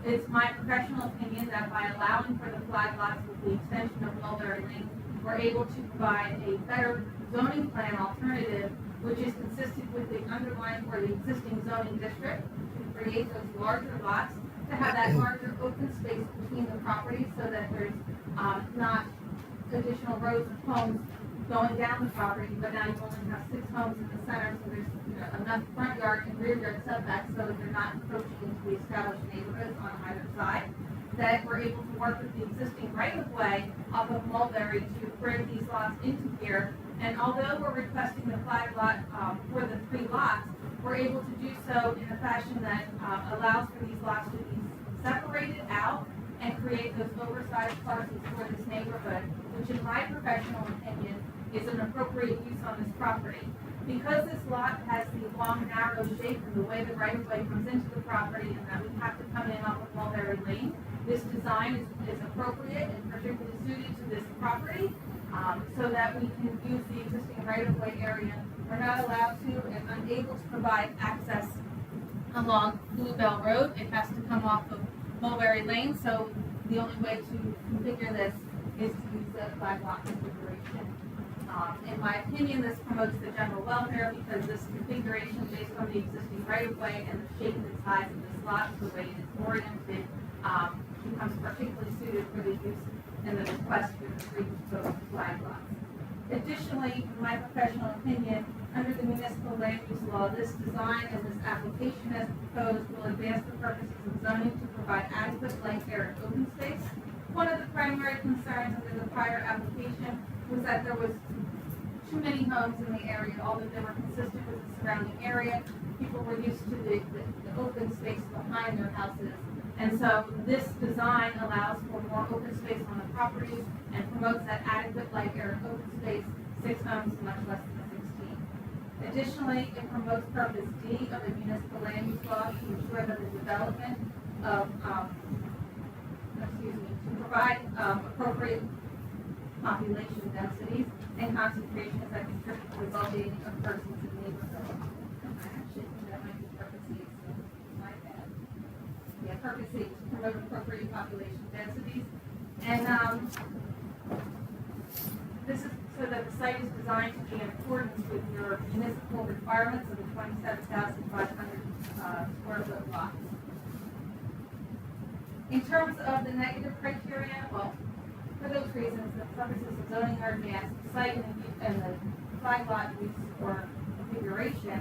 It's my professional opinion that by allowing for the flag lots with the extension of Mulberry Lane, we're able to provide a better zoning plan alternative, which is consistent with the underlying or the existing zoning district, to create those larger lots, to have that larger open space between the properties so that there's not additional rows of homes going down the property, but now you only have 6 homes in the center, so there's enough front yard and rear yard setbacks so that they're not encroaching into the established neighborhoods on either side. That we're able to work with the existing right-of-way off of Mulberry to bring these lots into here. And although we're requesting the flag lot for the 3 lots, we're able to do so in a fashion that allows for these lots to be separated out and create those oversized parcels for this neighborhood, which in my professional opinion is an appropriate use on this property. Because this lot has the long, narrow shape and the way the right-of-way comes into the property and that we have to come in off of Mulberry Lane, this design is appropriate and particularly suited to this property so that we can use the existing right-of-way area. We're not allowed to and unable to provide access along Bluebell Road. It has to come off of Mulberry Lane, so the only way to configure this is to use the flag lot configuration. In my opinion, this promotes the general welfare because this configuration based on the existing right-of-way and the shape and size of this lot, the way it is oriented, becomes particularly suited for the use and the request for the 3 proposed flag lots. Additionally, in my professional opinion, under the municipal land use law, this design and this application as proposed will advance the purposes of zoning to provide adequate light, air, and open space. One of the primary concerns under the prior application was that there was too many homes in the area, although they were consistent with the surrounding area. People were used to the open space behind their houses. And so this design allows for more open space on the property and promotes that adequate light, air, and open space, 6 homes, much less than 16. Additionally, it promotes purpose D of the municipal land use law to ensure that the development of, to provide appropriate population densities and concentrations that contribute to the well-being of persons in the neighborhood. Actually, that might be purpose C, so my bad. Yeah, purpose C, to promote appropriate population densities. And this is so that the site is designed to be in accordance with your municipal requirements of the 27,500 square foot lot. In terms of the negative criteria, well, for those reasons, the purposes of zoning are advanced, the site and the flag lot use or configuration,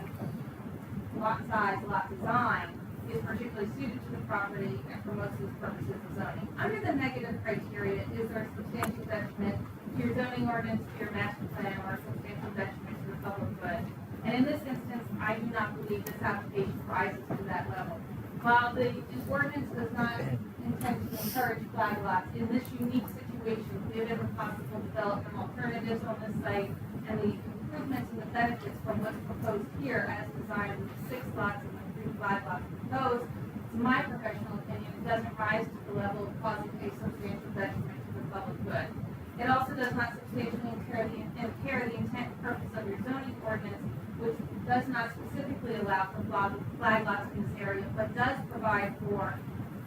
lot size, lot design, is particularly suited to the property and promotes those purposes of zoning. Under the negative criteria, is there a substantial detriment to your zoning ordinance, to your master plan, or a substantial detriment to the public good? And in this instance, I do not believe this application rises to that level. While the ordinance does not intend to encourage flag lots, in this unique situation, given the possible development alternatives on this site and the improvements and the benefits from what's proposed here as designed with 6 lots and the 3 flag lots proposed, to my professional opinion, it doesn't rise to the level of causing a substantial detriment to the public good. It also does not substantially impair the intent and purpose of your zoning ordinance, which does not specifically allow for flag lots in this area, but does provide for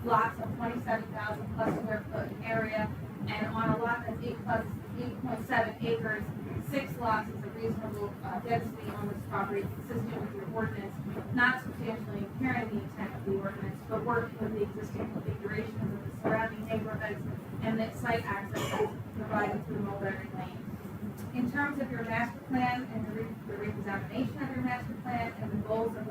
lots of 27,000 plus square foot area, and on a lot that's 8.7 acres, 6 lots is a reasonable density on this property consistent with your ordinance, not substantially impairing the intent of the ordinance, but working with the existing configurations of the surrounding neighborhoods and the site access that's provided through Mulberry Lane. In terms of your master plan and the re-examination of your master plan and the goals and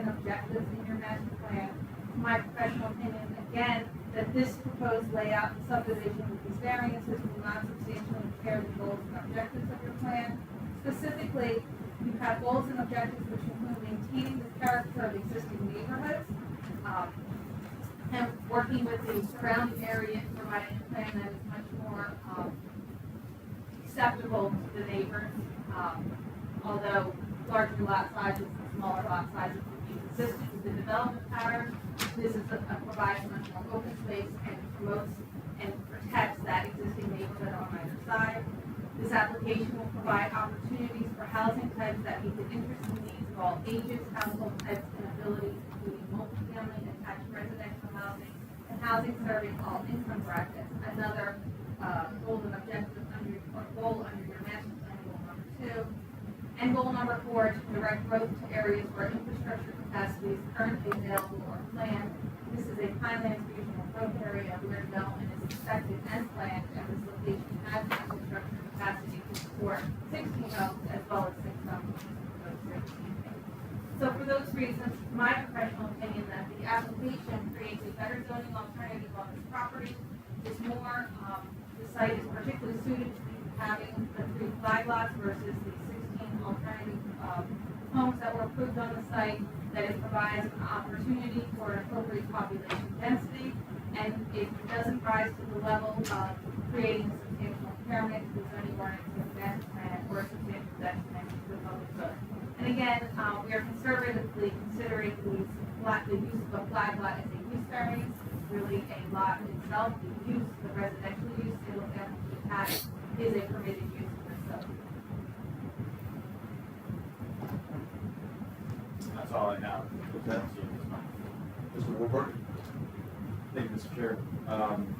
objectives in your master plan, my professional opinion, again, that this proposed layout and subdivision with these variances will not substantially impair the goals and objectives of your plan. Specifically, you have goals and objectives which include maintaining the character of existing neighborhoods, and working with the surrounding area and providing a plan that is much more acceptable to the neighbors, although larger lot sizes and smaller lot sizes would be consistent with the development pattern. This is provides much more open space and promotes and protects that existing neighborhood on either side. This application will provide opportunities for housing types that meet the interests and needs of all ages, household types, and abilities, including multifamily and attached residential housing, and housing serving all income brackets. Another goal and objective goal under your master plan, goal number 2. And goal number 4, to direct growth to areas where infrastructure capacity is currently available or planned. This is a Pinelands regional growth area where development is expected and planned, and this location has infrastructure capacity to support 16 homes as well as 6 homes. So for those reasons, my professional opinion that the application creates a better zoning alternative on this property. It's more, the site is particularly suited to having the 3 flag lots versus the 16 alternative homes that were approved on the site, that it provides an opportunity for an appropriate population density, and it doesn't rise to the level of creating a substantial impairment to the zoning ordinance or the master plan or a substantial detriment to the public good. And again, we are conservatively considering the use of a flag lot as a use variance. It's really a lot itself. The use, the residential use, is a permitted use of this zone. That's all I have. Mr. Woodward? Thank you, Mr. Chair.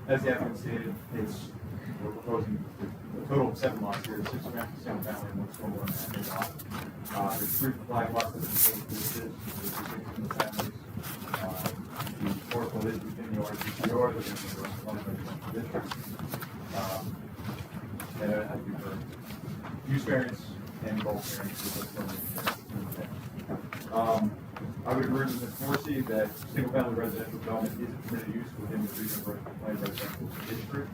As the applicant stated, we're proposing a total of 7 lots here, 6 single family and 1 stormwater and lot. There's 3 flag lots that are proposed to there's 6 families. The parcel is within the RCCR, they're going to be run by the district. And I do for use variance and bulk variance. I would agree with Ms. Morrissey that single-family residential development is a permitted use within the regional plan residential district.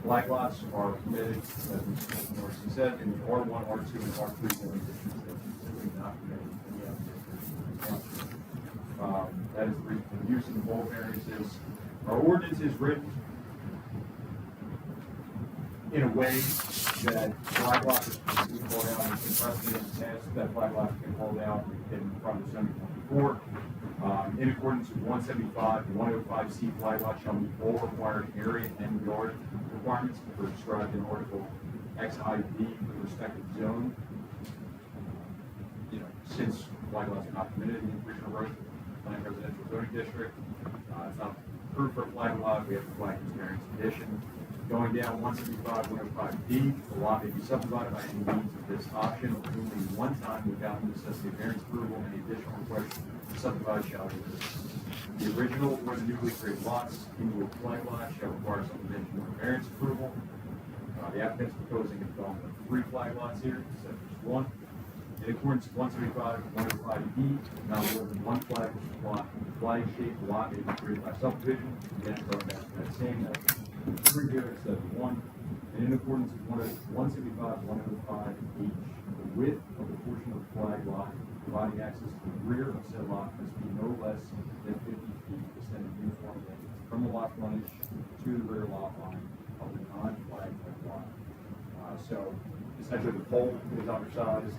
Flag lots are permitted, as Ms. Morrissey said, in the R1, R2, and R3 zoning districts that are typically not permitted in the other districts. That is the reason for the use of the bulk variances. Our ordinance is written in a way that flag lots can be called out, and precedent in the past that flag lots can be called out in front of Zoning 24. In accordance with 175 and 105C, flag lots shall meet all required area and yard requirements that are described in Article XIV for the respective zone. Since flag lots are not permitted in the regional road plan residential zoning district, it's not approved for a flag lot. We have the flag use variance condition. Going down 175, 105D, the lot may be subdivided by any means of this option only one time without the necessity of variance approval. Any additional request to subdivide shall be The original or the newly created lots into a flag lot shall require subdivision or variance approval. The applicant's proposing a development of 3 flag lots here instead of just 1. In accordance with 175, 105E, now more than 1 flag-shaped lot may be created by subdivision. Again, going back to that same, that's 3 here instead of 1. And in accordance with 175, 105H, the width of the portion of the flag lot providing access to the rear of said lot must be no less than 50 feet extended uniformly from the lot frontage to the rear lot line of the non-flag lot. So essentially the pole is undersized.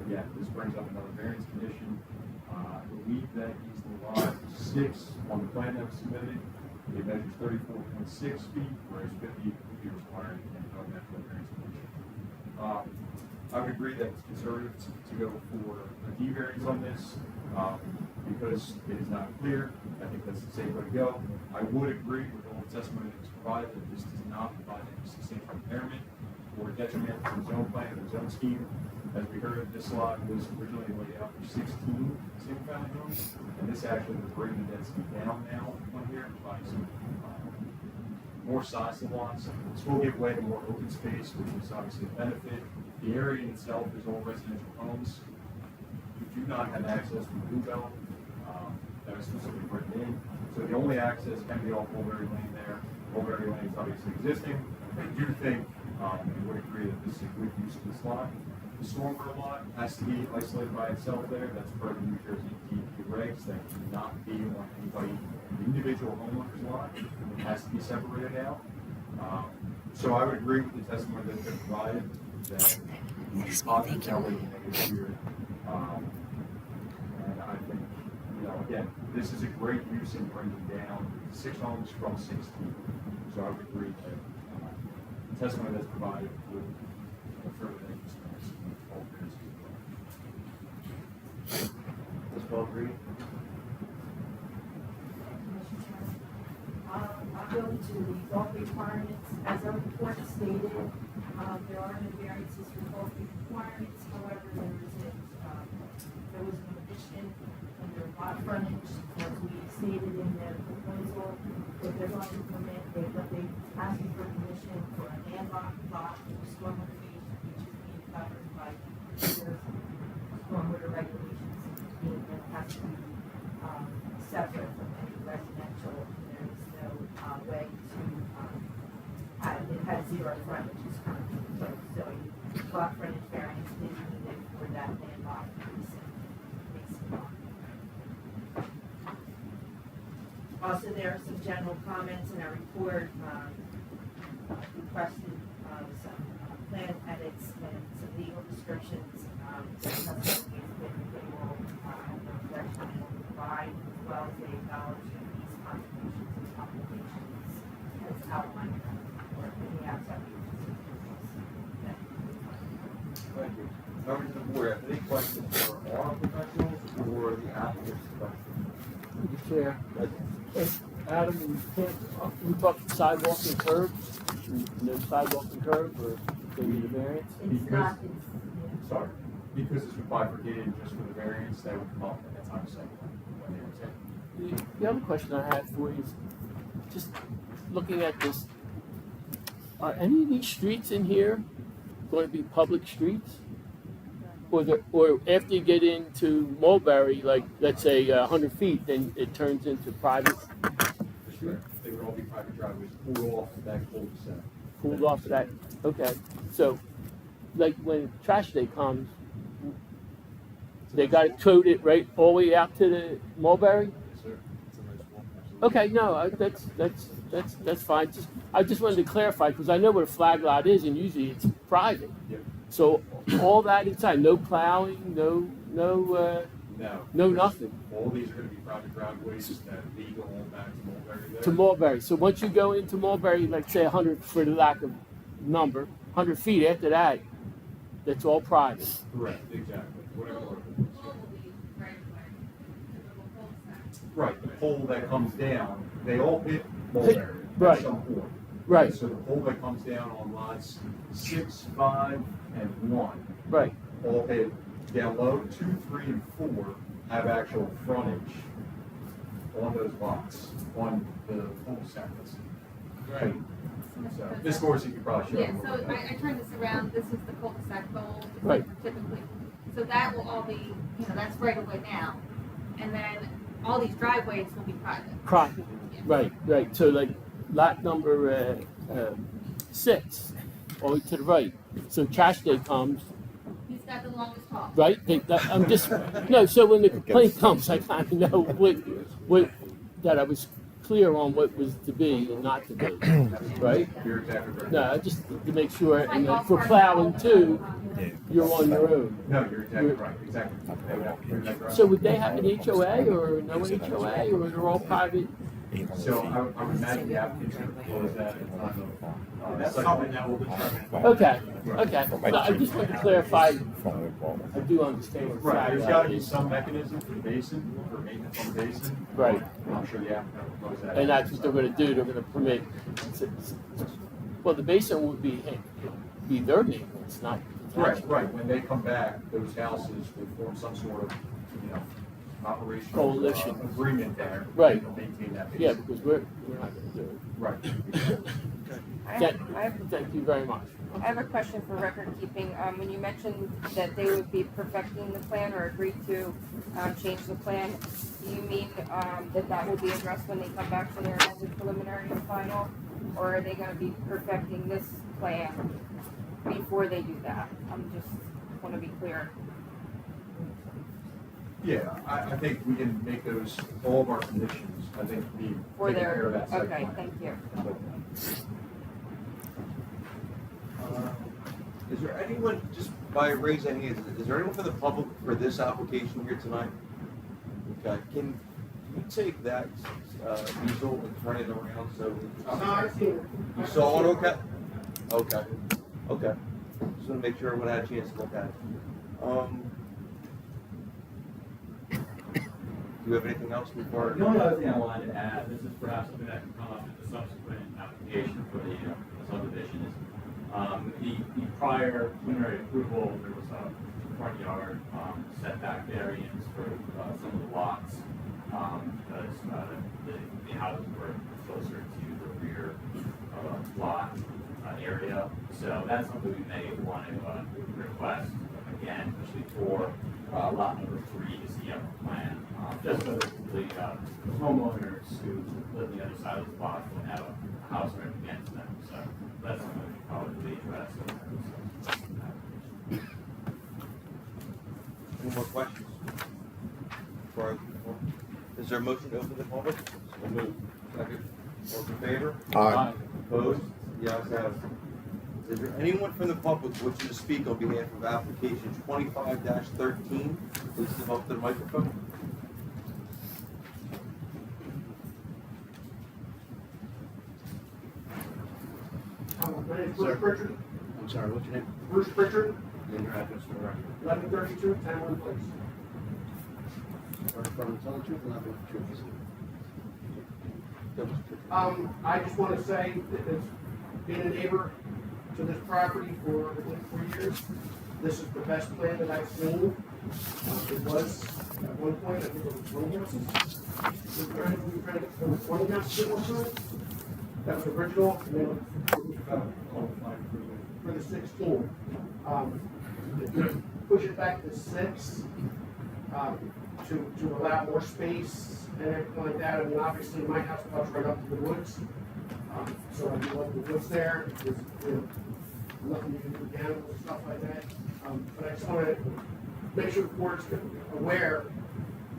Again, this brings up another variance condition. I believe that he's the lot 6 on the plan that was submitted. It measures 34.6 feet, whereas 50 would be required and no natural variance condition. I would agree that it's conservative to go for a D variance on this because it is not clear. I think that's the safe way to go. I would agree with all the testimony that was provided that this does not provide any substantial impairment or detriment to the zone plan or the zone scheme. As we heard, this lot was originally laid out for 16 single-family homes, and this actually would bring the density down now on here, providing some more size to lots. This will give way to more open space, which is obviously a benefit. The area in itself is all residential homes. You do not have access to the blue belt. That is specifically written in. So the only access can be off Mulberry Lane there. Mulberry Lane is obviously existing. I do think we would agree that this is a good use of this lot. The stormwater lot has to be isolated by itself there. That's per the New Jersey DEP regs. That cannot be on anybody, the individual homeowner's lot. It has to be separated out. So I would agree with the testimony that's been provided that the positive outweigh the negative here. And I think, again, this is a great use in bringing down 6 homes from 16. So I would agree that the testimony that's provided would further the all variances. Ms. Belgreen? I'll go to the bulk requirements. As our report stated, there are no variances for bulk requirements. However, there was an addition under lot frontage, as we stated in the proposal, that they're going to permit, but they asking for permission for a landlocked lot for stormwater management, which is being covered by the stormwater regulations, meaning that it has to be separate from any residential. There is no way to it has 0 frontage currently. So lot frontage variance is needed for that landlocked piece of lot. Also, there are some general comments in our report. Requested some plan edits and some legal descriptions. They will provide, as well as they acknowledge these contributions and obligations as outlined or in the outside. Thank you. Members of the board, have any questions for our professionals or the applicant's questions? Chair. Adam, we talked sidewalk and curb. No sidewalk and curb, or they need a variance? It's not, Sorry, because it's bifurcated just for the variance, that would come up at the time of site plan when they were taken. The other question I had for you is, just looking at this, are any of these streets in here going to be public streets? Or after you get into Mulberry, like let's say 100 feet, then it turns into private? Sure. They would all be private driveways, pulled off that cul-de-sac. Pulled off of that, okay. So, like when trash day comes, they got to tote it right all the way out to the Mulberry? Yes, sir. Okay, no, that's fine. I just wanted to clarify because I know what a flag lot is, and usually it's private. Yep. So all that inside, no plowing, no nothing. All these are going to be private driveways that lead all back to Mulberry there. To Mulberry. So once you go into Mulberry, like say 100, for the lack of number, 100 feet after that, that's all private. Correct, exactly. Whatever. Right, the pole that comes down, they all hit Mulberry Right. at some point. Right. So the pole that comes down on lots 6, 5, and 1. Right. All hit down low. 2, 3, and 4 have actual frontage on those lots, on the cul-de-sac. Right. So, Ms. Morrissey could probably show. Yeah, you so what that- I turned this around, this is the cul-de-sac goal. Right. Typically, so that will all be, that's right away now. And then all these driveways will be private. Private. Right, right. So like lot number 6, all the way to the right. So trash day comes, He's got the longest talk. right? I'm just no. So when the complaint comes, I kind of know what that I was clear on what was to be and not to be, right? You're exactly right. No, just to make sure, and then for plowing too, you're on your own. No, you're exactly right, exactly. They would have to do that right. So would they have an HOA or no HOA, or they're all private? So I would imagine the applicant should propose that at the time of. That's something that will determine. Okay, okay. No, I just want to clarify. I do understand. what Right, there's gotta be is. some mechanism for the basin, for maintenance on the basin. Right. I'm sure the applicant will propose that. And that's what they're going to do. They're going to permit. Well, the basin would be their maintenance, not the Right, township. right, when they come back, those houses will form some sort of, operational. Coalition. Agreement there. Right. To maintain that basin. Yeah, because we're not going to do it. Right. Thank you very much. I have a question for record keeping. When you mentioned that they would be perfecting the plan or agreed to change the plan, do you mean that will be addressed when they come back for their amended preliminary and final? Or are they gonna be perfecting this plan before they do that? I'm just wanna be clear. Yeah, I think we can make those, all of our conditions, I think, be For taken care their, of that site okay, plan. thank you. Is there anyone, just by raise of hands, is there anyone from the public for this application here tonight? Okay, can you take that easel and turn it around so? I've seen it. You saw it, okay? Okay, okay. Just wanna make sure everyone had a chance to look at it. Do you have anything else before? The only other thing I wanted to add, this is perhaps something that can come up in the subsequent application for the subdivision, is the prior preliminary approval, there was a front yard setback variance for some of the lots, because the houses were closer to the rear lot area. So that's something we may want to request again, especially for lot number 3 to see on the plan. Just so the homeowners who live on the other side of the block will have a house right against them. So that's something we should probably address. Any more questions? Is there a motion to open the public? So moved. Second. All in favor? Aye. Opposed? The ayes have it. Is there anyone from the public wishing to speak on behalf of application 25-13? Please step up to the microphone. My name's Bruce Pritchard. I'm sorry, what's your name? Bruce Pritchard, And your address for the record. 1132 Tamlin Place. Are you from the truth or not the truth? I just want to say that as being a neighbor to this property for over 4 years, this is the best plan that I've seen. It was, at one point, I think it was 20 houses. We were trying to get from 20 houses at one time. That was original, and then for the 16. Push it back to 6, to allow more space and everything like that. I mean, obviously, my house butts right up to the woods. So I do love the woods there. There's, nothing you can do with animals and stuff like that. But I just want to make sure the board's aware,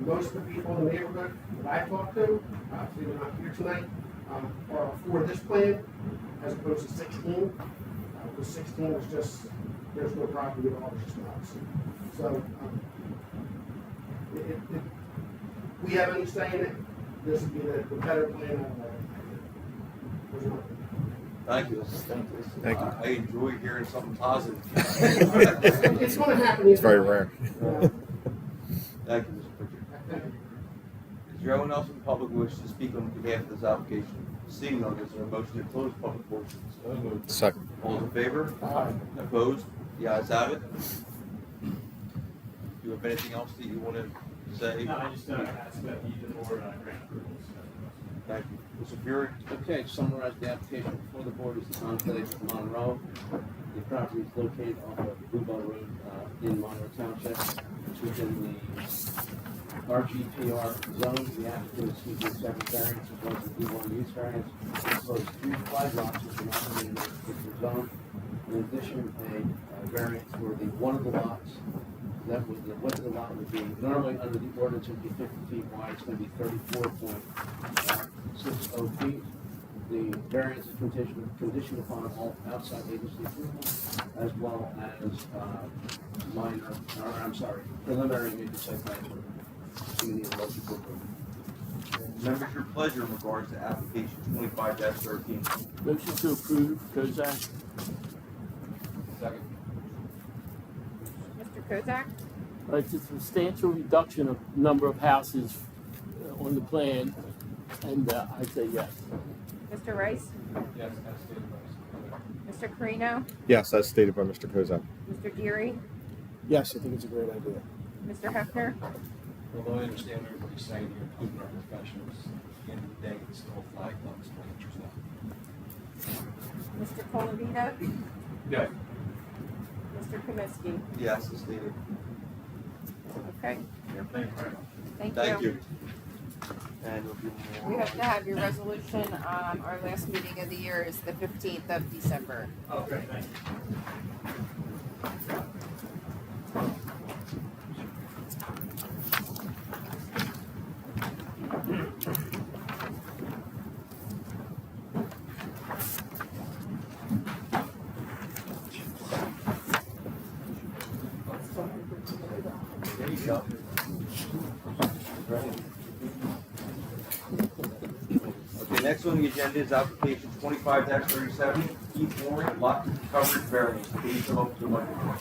most of the people in the neighborhood that I talk to, obviously they're not here tonight, are for this plan as opposed to 16. The 16 was just, there's no property at all, it's just lots. So, if we have any say in it, this would be the better plan out of that. Thank you. Thank you. I enjoy hearing something positive. It's going to happen. It's very rare. Thank you, Mr. Pritchard. Is there anyone else in the public who wishes to speak on behalf of this application? Seeing none, is there a motion to close public portion? So moved. Second. All in favor? Aye. Opposed? The ayes have it. Do you have anything else that you want to say? No, I just asked about the board grant approvals. Thank you. Mr. Fury? Okay, to summarize the application before the board is the enclave of Monroe. The property is located off of Bluebell Road in Monroe Township. It's within the RGPR zone. The applicant is seeking 7 variants as well as a D1 use variance. It closed 3 flag lots which are not in the particular zone. In addition, a variance for the one of the lots. That would, the width of the lot would be, normally under the ordinance it would be 50 feet wide, it's going to be 34.60 feet. The variance is conditioned upon all outside agency approval, as well as preliminary major site plan approval. So you need a motion for approval. Members, your pleasure in regards to application 25-13. Motion to approve, Kozak. Second. Mr. Kozak? It's a substantial reduction of number of houses on the plan, and I say yes. Mr. Rice? Yes, as stated by Mr. Mr. Carino? Yes, as stated by Mr. Kozak. Mr. Geary? Yes, I think it's a great idea. Mr. Hefner? Although I understand what everybody's saying here, including our professionals, at the end of the day, it's still a flag lot, it's not. Mr. Colavita? Yeah. Mr. Kaminsky? Yes, as stated. Okay, Thank you very much. thank you. And we'll do more. We have to have your resolution, our last meeting of the year is the 15th of December. Okay, thank you. There you go. Okay, next on the agenda is application 25-37, Keith Warren, lot coverage variance. Please come up to the microphone.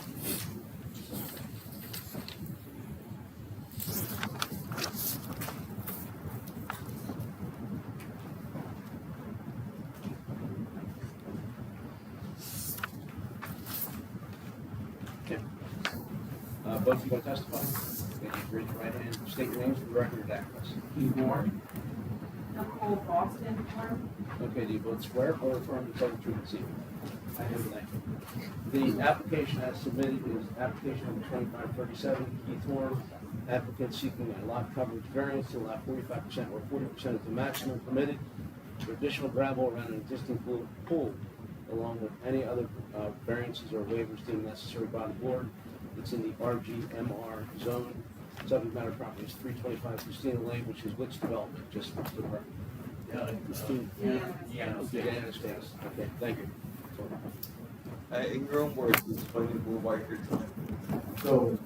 Both of you going to testify? Okay, you raise your right hand, state your names for the record and address. Keith Warren. Nicole Boston Warren. Okay, do you both swear or affirm to tell the truth this evening? I do, thank you. The application as submitted is application number 2537, Keith Horn, applicant seeking a lot coverage variance to allow 45% or 40% of the maximum permitted for additional gravel around an existing pool, along with any other variances or waivers deemed necessary by the board. It's in the RGMR zone. Subject matter property is 325 Christina Lane, which is which development, just for the record? Christine. Yeah, understands. Okay, thank you. In your own words, explain to the board why you're trying. So,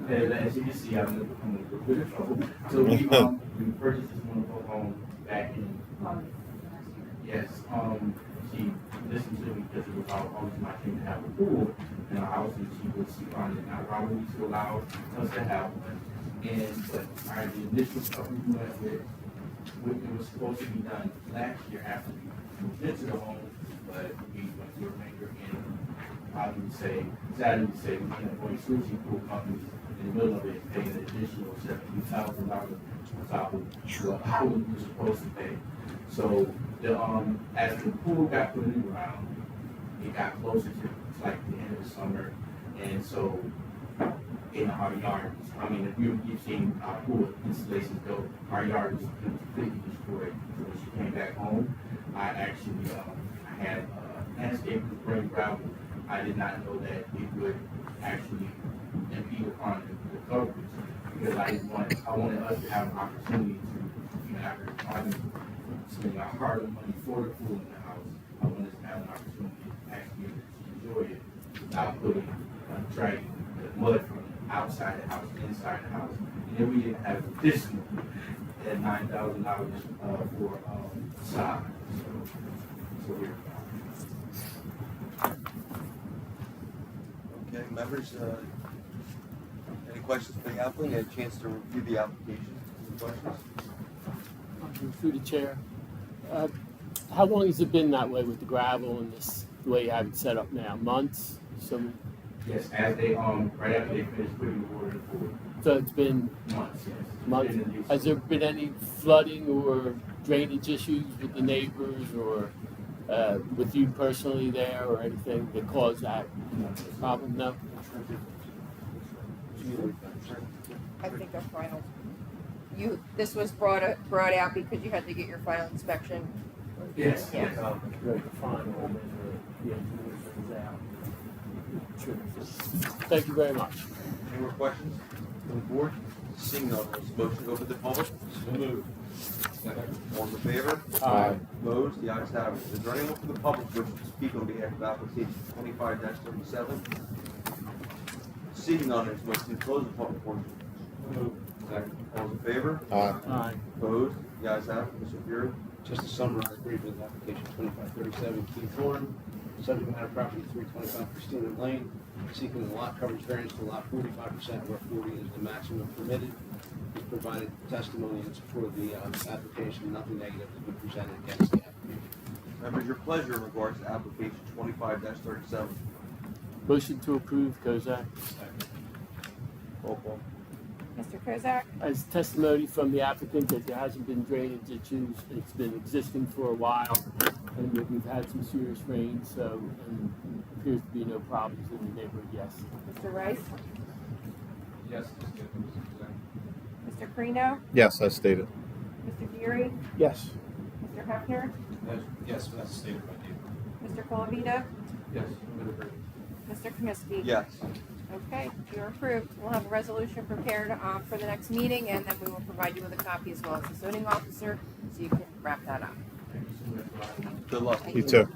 As you can see, I'm in a bit of trouble. So we purchased this wonderful home back in, yes, she listened to me because it was always my dream to have a pool in our house, and she was responding not probably to allow us to have one. But the initial stuff we went with, it was supposed to be done last year after we moved into the home, but we went through a maker and I would say, sadly to say, we ended up going switching pool companies in the middle of it, paying an additional $70,000 on top of what I was supposed to pay. So as the pool got put in the ground, it got closer to like the end of the summer, and so in our yard, I mean, if you've seen our pool installations go, our yard was completely destroyed. So when she came back home, I actually had landscape with bring gravel. I did not know that it would actually impede upon the coverage, because I wanted us to have an opportunity to, after spending a hard money for the pool in the house, I wanted us to have an opportunity to actually enjoy it without dragging the mud from outside the house, inside the house. And then we didn't have additional at $9,000 for facade. So we're Okay, members, any questions for the applicant? You had a chance to review the application. Any questions? Through the chair. How long has it been that way with the gravel and this, the way you have it set up now? Months? Yes, as they, right after they finish putting the water in the pool. So it's been Months, yes. months. Been in use. Has there been any flooding or drainage issues with the neighbors or with you personally there or anything that caused that problem? No? I think a final. This was brought out because you had to get your final inspection. Yes, Yeah. yes. Right, the final, and then the engineer brings out. Sure. Thank you very much. Any more questions from the board? Seeing none, there's a motion to open the public. So moved. All in favor? Aye. Opposed? The ayes have it. Is there anyone from the public wishing to speak on behalf of application 25-37? Seeing none, there's a motion to close the public portion. Second. All in favor? Aye. Opposed? The ayes have it. Mr. Fury? Just to summarize briefly, the application 2537 Keith Horn, subject matter property 325 Christina Lane, seeking the lot coverage variance to lot 45% where 40 is the maximum permitted. He's provided testimony in support of the application. Nothing negative has been presented against the application. Members, your pleasure in regards to application 25-37. Motion to approve, Kozak. Roll call. Mr. Kozak? As testimony from the applicant that there hasn't been drainage issues, it's been existing for a while, and that we've had some serious rain, so, and appears to be no problems in the neighborhood, yes. Mr. Rice? Yes. Mr. Carino? Yes, as stated. Mr. Fury? Yes. Mr. Hefner? Yes, that's stated by David. Mr. Colavita? Yes. Move it. Mr. Kaminsky? Yes. Okay, you're approved. We'll have a resolution prepared for the next meeting, and then we will provide you with a copy as well as the zoning officer, so you can wrap that up. Good luck. You too.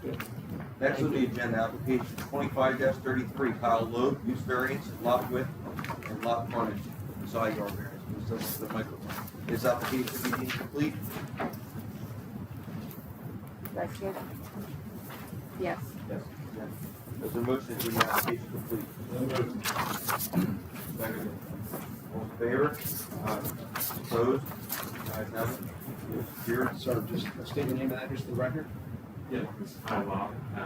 Next on the agenda, application 25-33, Kyle Loeb, use variance, lot width, and lot frontage, side yard variance. Please step up to the microphone. This application be deemed complete. That's good. Yes. Yes. Is there a motion to deem the application complete? Second. All in favor? Opposed? Ayes have it. Mr. Fury? Sir, just state your name and address for the record. Yeah, it's Kyle Locke, and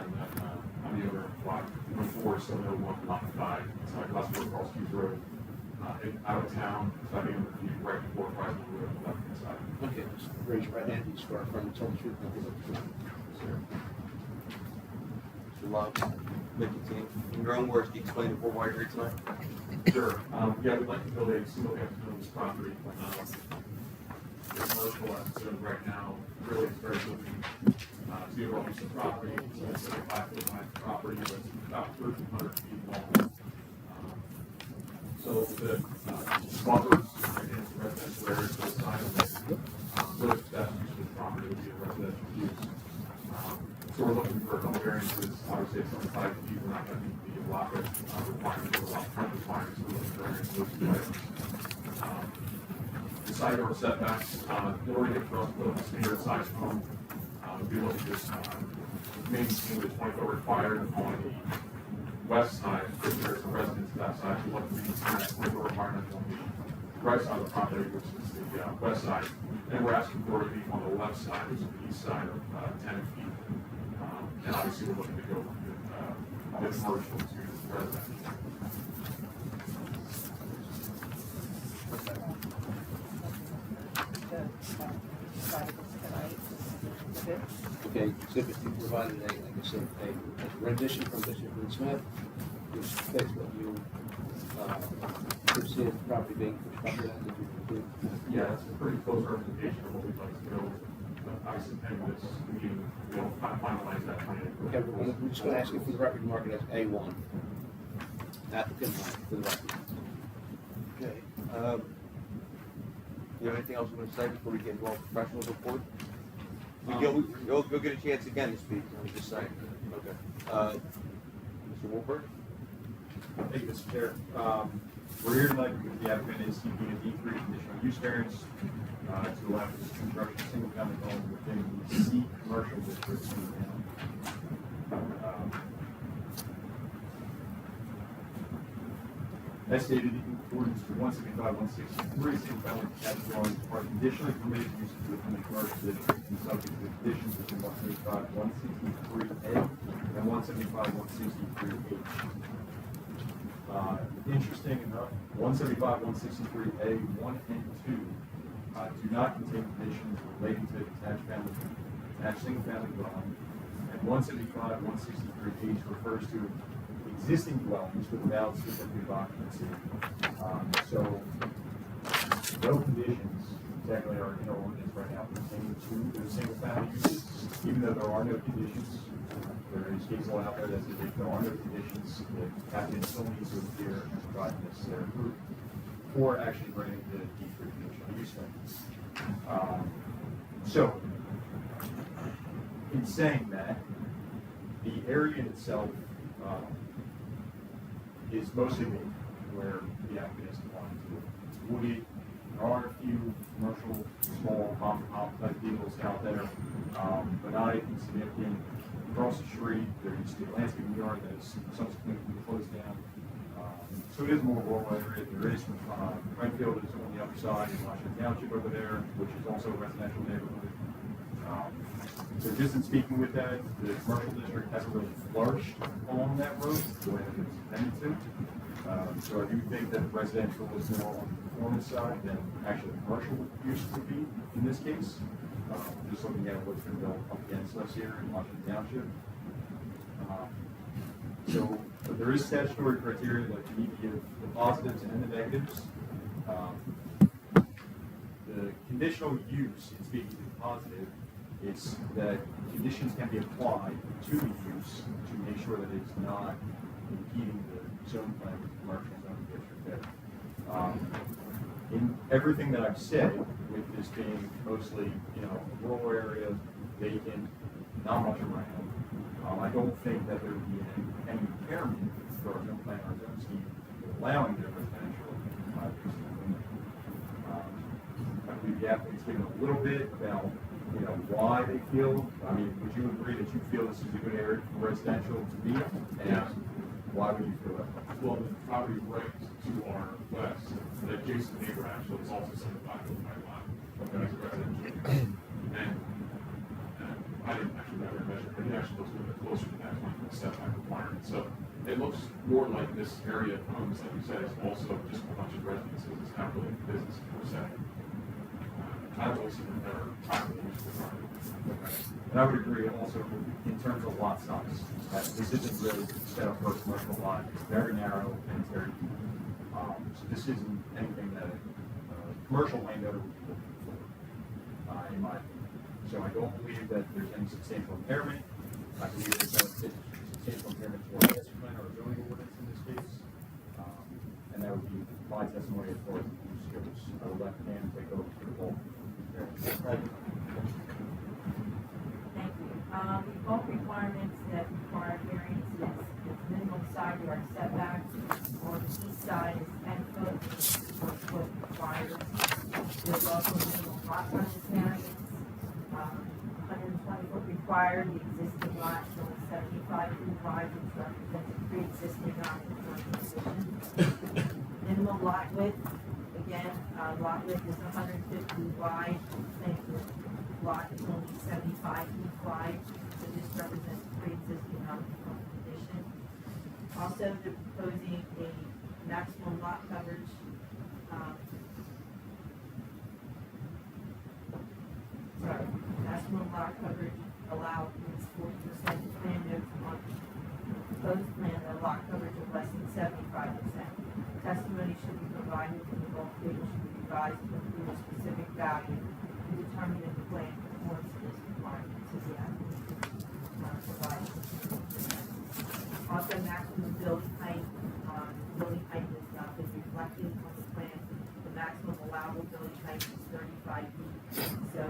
I'm the owner of lot number 4701, lot 5. It's my customer across Keith Road, out of town, so I think I'm right before Chrysler Road on the left-hand side. Okay, just raise your right hand. You swear affirm to tell the truth, nothing but the truth. Mr. Love, make it team. In your own words, can you explain the board why you're here tonight? Sure. Yeah, we'd like to build a single-family home on this property. The commercial zone right now really is very limiting to the overall use of property. It's a 5-foot wide property that's about 1,300 feet long. So the buffers against residential areas to the side of it, really the best use of the property would be a residential use. So we're looking for a couple variances. Obviously, it's on 5 feet. We're not going to meet the lot requirements or lot front requirements. We're looking for variances. The side yard setbacks, in order to get for us to build a standard size home, we look at this, maintain the 20-foot required on the west side. If there's a residence to that side, we look to maintain that 20-foot requirement on the right side of the property, which is the west side. And we're asking for it to be on the left side, which is the east side of 10 feet. And obviously, we're looking to go with commercial to residential. Okay, exhibit, you provided like I said, a rendition from Bishop and Smith, which states what you foresee as the property being constructed as if you conclude. Yeah, it's a pretty close representation of what we'd like to build. But obviously, pending this meeting, we'll finalize that plan. Okay, we're just gonna ask you for the record, mark it as A1. Applicant, for the record. Okay. You have anything else you want to say before we get into our professional report? You'll get a chance again to speak, I'm just saying. Okay. Mr. Wolford? Thank you, Mr. Chair. We're here tonight because the applicant is seeking a D3 conditional use variance to allow for the construction of single-family home within the C commercial district. As stated in accordance to 175-163, single-family detached dwellings are conditionally permitted use within the commercial district and subject to the conditions within 175-163A and 175-163H. Interesting enough, 175, 163A, 1 and 2 do not contain conditions relating to attached single-family dwelling. And 175, 163H refers to existing dwellings without certificate of occupancy. So no conditions technically are in our ordinance right now pertaining to the single-family uses, even though there are no conditions. There is case law out there that says if there are no conditions, the applicant still needs to appear and provide the necessary proof for actually granting the deed for conditional use variance. So, in saying that, the area itself is mostly wooded, where the applicant is applying to. Wooded, there are a few commercial, small, mom-and-pop type vehicles out there, but not anything significant. Across the street, there used to be a landscaping yard that is subsequently closed down. So it is more rural area. There is Renfield is on the other side in Washington Township over there, which is also a residential neighborhood. So just in speaking with that, the commercial district hasn't really flourished along that road the way that it's intended to. So I do think that residential is more on the performance side than actually commercial use would be in this case. Just looking at what's been built up against us here in Washington Township. So there is statutory criteria that you need to give the positives and the negatives. The conditional use, in speaking to the positive, is that conditions can be applied to the use to make sure that it's not impeding the zone plan with the commercial zone district there. In everything that I've said, with this being mostly, rural area, vacant, not much around, I don't think that there would be any impairment for our zone plan or zone scheme allowing their residential I believe the applicant's given a little bit about, why they feel. I mean, would you agree that you feel this is a good area for residential to be? And why would you feel that? Well, the property right to our west, the adjacent neighbor actually is also certified with my lot. Okay. As a residential. And I didn't actually ever measure, but it actually looks a little bit closer to that 20% setback requirement. So it looks more like this area of homes, like you said, is also just a bunch of residences. It's not really a business per se. I don't really see them ever properly used the property. And I would agree also in terms of lot size, that this isn't really set up for a commercial lot. It's very narrow and it's very deep. So this isn't anything that a commercial landowner would be looking for, in my opinion. So I don't believe that there's any substantial impairment. I believe there's no substantial impairment to our master plan or zoning ordinance in this case. And that would be my testimony as far as the use goes. I will let Dan take over for the bulk. Thank you. The bulk requirements that require variances, the minimum side yard setback on the east side is 10 foot, 4 foot required. There's also minimum lot frontage variance, 120 foot required. The existing lot is only 75 feet wide, which represents a pre-existing non-conforming condition. Minimum lot width, again, lot width is 150 wide. The lot is only 75 feet wide, so this represents a pre-existing non-conforming condition. Also, they're proposing a maximum lot coverage. Maximum lot coverage allowed is 40%. Plan notes on proposed plan that lot coverage of less than 75%. Testimony should be provided and the bulk table should be revised to include a specific value to determine if the plan conforms to this requirement to the applicant provided. Also, maximum building height. Building height has not been reflected on the plan. The maximum allowable building height is 35 feet. So,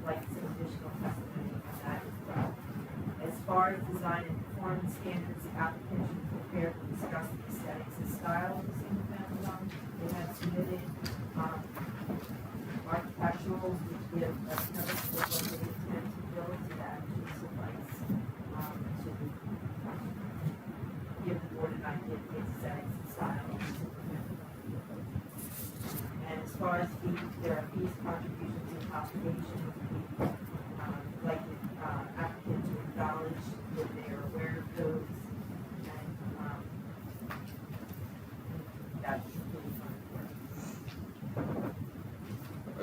like some additional testimony on that as well. As far as design and performance standards, the applicant should prepare to discuss the aesthetics and style of the single family home. They have submitted architecturals which give estimates of what they intend to build to that should suffice to give the board an idea of the aesthetics and style of the single family home. And as far as fees, there are fees, contributions, and obligations. Like the applicant to acknowledge that they are aware of those and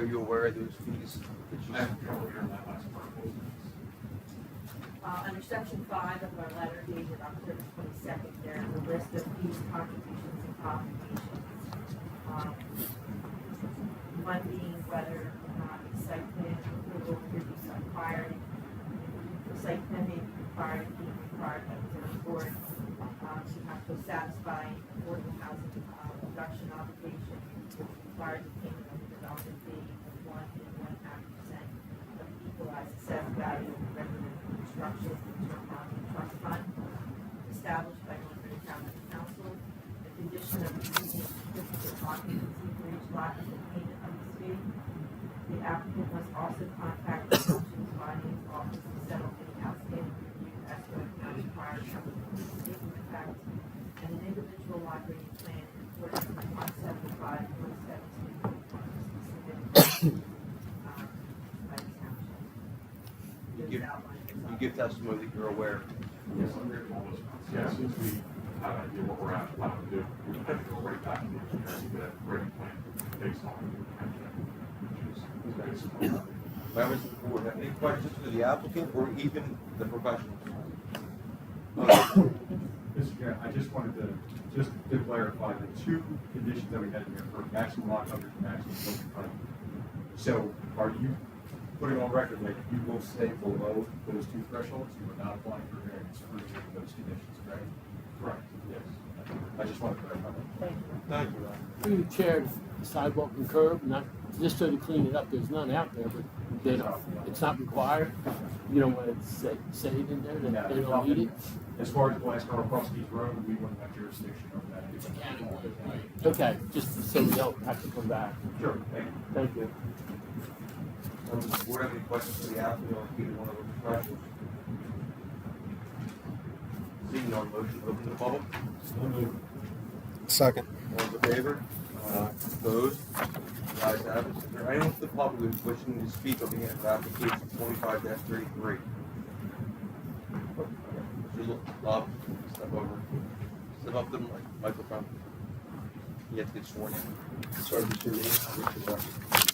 are you aware of those fees? that you- I have trouble hearing that last part. Under section 5 of our letter dated October 22nd, there is a list of fees, contributions, and obligations. One being whether or not the site plan approval could be required. The site plan may be required, being required by the zoning board. You have to satisfy affordable housing production obligation, which requires the payment of the development fee of 1.5% of the equalized assessed value of residential construction and housing trust fund established by Northern County Council. The condition of receiving certificate of occupancy for each lot is the payment of this fee. The applicant must also contact the Oceans Finance Office to settle any outstanding review escrow accounts prior to the statement of fact, and an individual lot rating plan in accordance with 175, 117, by the township. You give testimony that you're aware. Yes, I'm here for all those months. Yeah, since we have an idea what we're at, what to do, we have to go right back to the engineers and get a grading plan based on Members of the board, have any questions for the applicant or even the professionals? Mr. Chair, I just wanted to clarify the two conditions that we had in here for maximum lot coverage and maximum building frontage. So are you putting on record that you will stay below those two thresholds? You are not applying for variance for any of those conditions, correct? Correct, yes. I just wanted to clarify that. Thank you. Through the chair, the sidewalk and curb, not, just so to clean it up, there's none out there, but they don't, it's not required. You don't want to say it in there, that they don't need it. As far as glass car across Keys Road, we wouldn't have jurisdiction over that. Okay, just so we don't have to come back. Sure, thank you. Thank you. Members of the board, have any questions for the applicant or either one of the professionals? Seeing none, motion open to the public? Second. All in favor? Opposed? The ayes have it. Is there anyone from the public who is wishing to speak on behalf of application 25-33? Mr. Lob, step up to the microphone. You have to get sworn in. Sorry, Mr. Lee.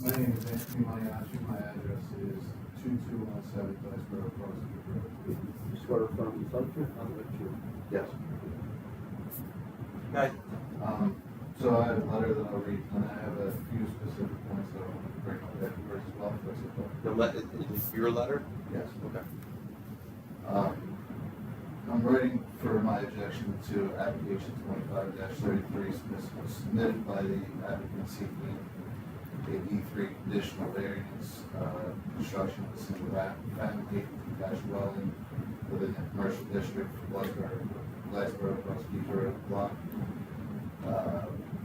My name is Anthony Mariachi. My address is 2217 Glassboro Cross Road. You swear to affirm the subject, I'll let you. Yes. Okay. So I have a letter that I'll read, and I have a few specific points that I want to bring up afterwards as well, if that's okay. Is it your letter? Yes. Okay. I'm writing for my objection to application 25-33 submitted by the applicant seeking a D3 conditional variance, construction of a single family detached dwelling within the commercial district for Glassboro Cross Keys Road block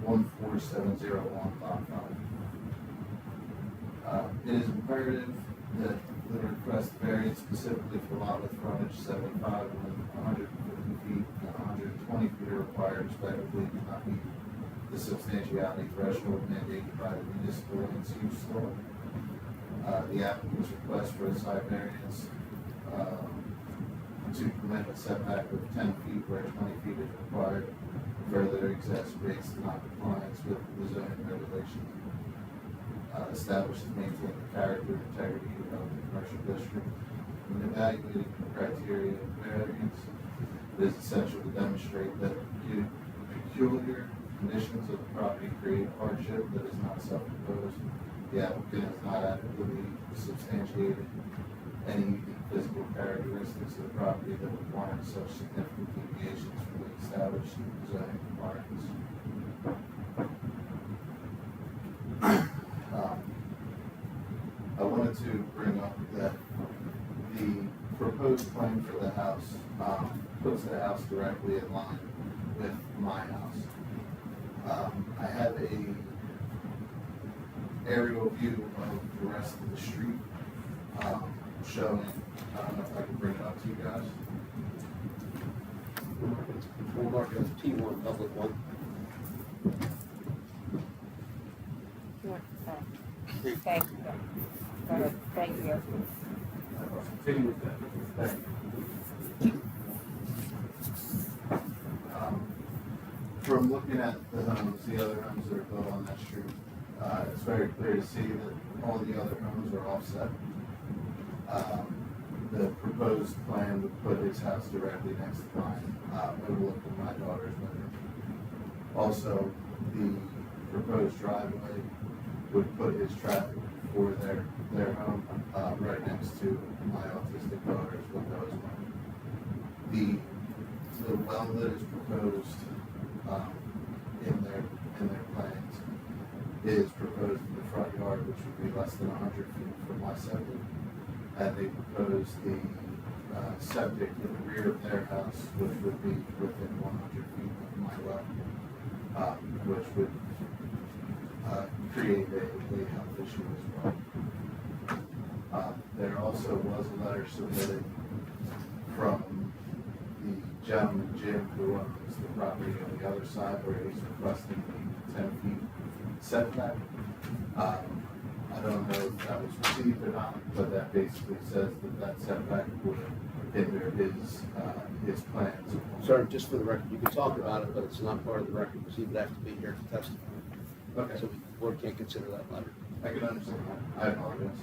14701 lot 5. It is imperative that the request variance specifically for lot with frontage 75 and 150 feet and 120 feet are required respectively do not meet the substantiality threshold mandated by the municipal land use law. The applicant's request for a side variance to permit a setback of 10 feet where 20 feet is required further exacerbates the non-compliance with the zoning regulations established to maintain the character and integrity of the commercial district. When evaluating the criteria of variance, it is essential to demonstrate that the peculiar conditions of the property create hardship that is not self-imposed. The applicant has not adequately substantiated any physical characteristics of the property that would warrant such significant deviations from the established zoning requirements. I wanted to bring up that the proposed plan for the house puts the house directly in line with my house. I have a aerial view of the rest of the street showing, I don't know if I can bring it up to you guys. We'll mark it as T1, public one. Thank you. Go ahead. Thank you. Continue with that. Thank you. From looking at the homes, the other homes that are built on that street, It's very clear to see that all the other homes are offset. The proposed plan would put his house directly next to mine, overlooking my daughter's living. Also, the proposed driveway would put his traffic for their home, right next to my autistic daughter's window as well. The well that is proposed, in their plans is proposed in the front yard, which would be less than 100 feet from my septic. And they propose the septic in the rear of their house, which would be within 100 feet of my well, which would create a health issue as well. There also was a letter submitted from the gentleman, Jim, who owns the property on the other side, where he's requesting the 10 feet setback. I don't know if that was received or not, but that basically says that setback would hinder his plans. Sir, just for the record, you can talk about it, but it's not part of the record, because he would have to be here to testify. Okay. So the board can't consider that letter. I can understand that. I apologize.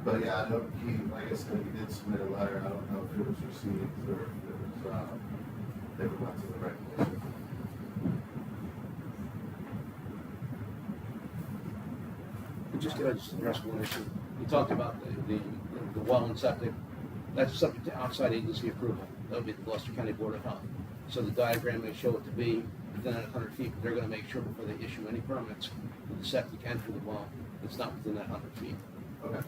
But yeah, I don't, like I said, he did submit a letter. I don't know if it was received or if it was, if it went to the right place. Just to address one issue, you talked about the well and septic. That's subject to outside agency approval. That would be the Gloucester County Board of Health. So the diagram may show it to be within 100 feet, but they're going to make sure before they issue any permits for the septic and for the well, it's not within that 100 feet. Okay.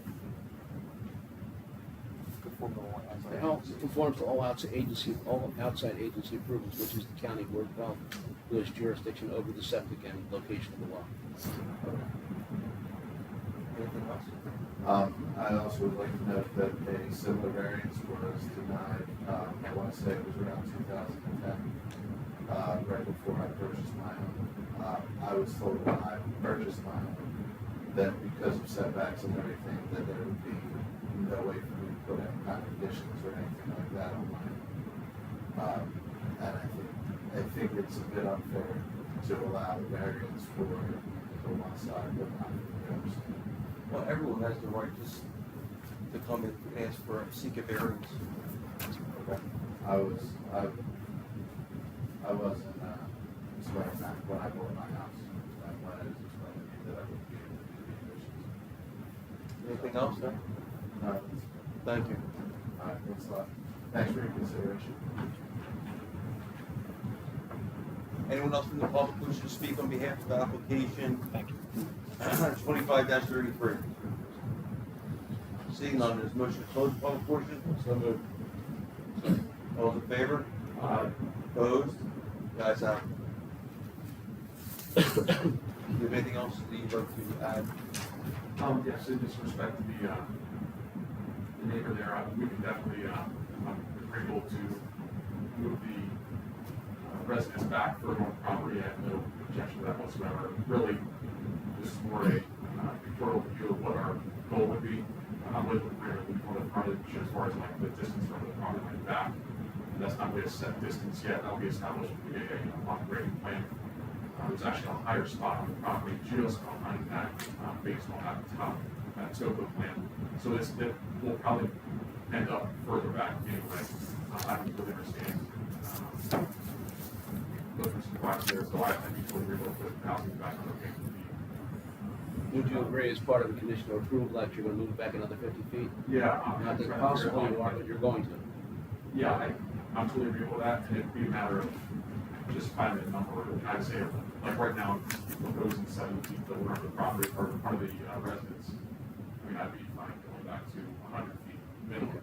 The health conforms to all outside agency approvals, which is the County Board of Health, who has jurisdiction over the septic and location of the well. Anything else? I also would like to note that a similar variance was denied, I want to say it was around 2010, right before I purchased my home. I was told when I purchased my home that because of setbacks and everything, that there would be no way for me to put any kind of additions or anything like that on mine. And I think it's a bit unfair to allow the variance for one side, but not for the other side. Well, everyone has the right to come in and ask for, seek a variance. Okay. I wasn't explaining that when I bought my house. When I was explaining to you that I wouldn't be able to do the additions. Anything else, sir? No. Thank you. All right, thanks a lot. Thanks for your consideration. Anyone else from the public who wishes to speak on behalf of the application? Thank you. 25-33. Seeing none, there's a motion to close the public portion. So moved. All those in favor? Aye. Opposed? The ayes have it. Do you have anything else that you'd like to add? Yes, in this respect to the neighbor there, we can definitely, agreeable to move the residents back further on the property. I have no objection to that whatsoever. Really, this is more a pictorial view of what our goal would be. With the rear on the frontage, as far as like the distance from the property line back. And that's not really a set distance yet. That'll be established with a operating plan. There's actually a higher spot on the property just behind that, based on that top, that topo plan. So it will probably end up further back anyway. I don't really understand. Those are some blocks there, so I think we totally agree with the housing back on the feet. Would you agree as part of the conditional approval that you're going to move it back another 50 feet? Yeah. Not that possibly you are, but you're going to. Yeah, I'm totally agreeable with that, and it'd be a matter of just finding a number. I'd say, like right now, I'm proposing 7 feet to the the property, or part of the residence. I mean, I'd be fine going back to 100 feet minimum.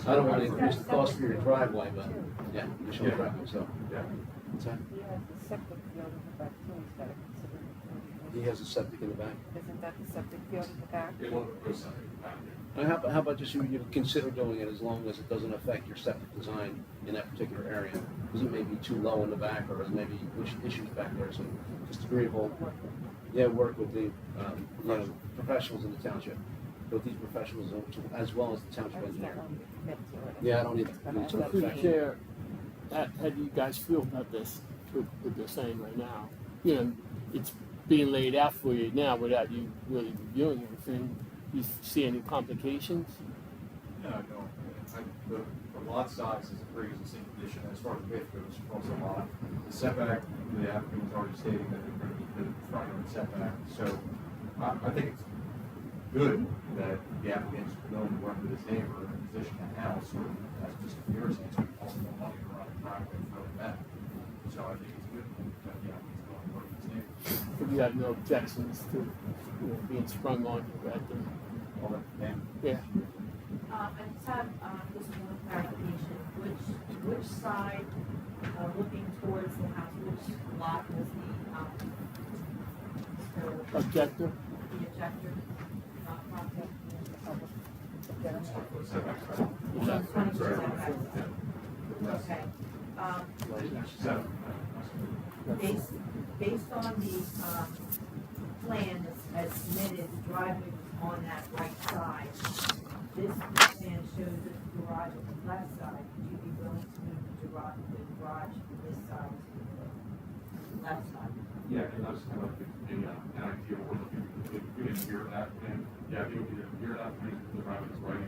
I don't want to increase the cost for your driveway, but yeah, additional driveway, so. Yeah. What's that? He has a septic in the back. Isn't that the septic field in the back? It won't go septic back there. How about just you consider doing it as long as it doesn't affect your septic design in that particular area? Because it may be too low in the back, or maybe issues back there, so just agreeable. Yeah, work with the professionals in the township, both these professionals as well as the township engineer. Yeah, I don't need So through the chair, how do you guys feel about this? what they're saying right now. You know, it's being laid out for you now without you really reviewing everything. You see any complications? No, I don't. The lot size is a pre-existing condition as far as width goes across the lot. The setback, the applicant was already stating that they're going to be the front yard setback. So I think it's good that the applicant's willing to work with his neighbor and position the house, or as Mr. Pierce said, it's possible money around the driveway for that. So I think it's good that the applicant's willing to work with his neighbor. But you have no objections to being sprung on you at the All that, yeah. I just have, just one clarification, which side, looking towards the house, which lot was the Objector? The objector, project? Okay. Based on the, plan as submitted, the driveway was on that right side. This plan shows that the garage on the left side. Would you be willing to move the garage from this side to the left side? Yeah, and that's kind of an idea we're looking at. We didn't hear that, and yeah, you would hear that when the driveway is right.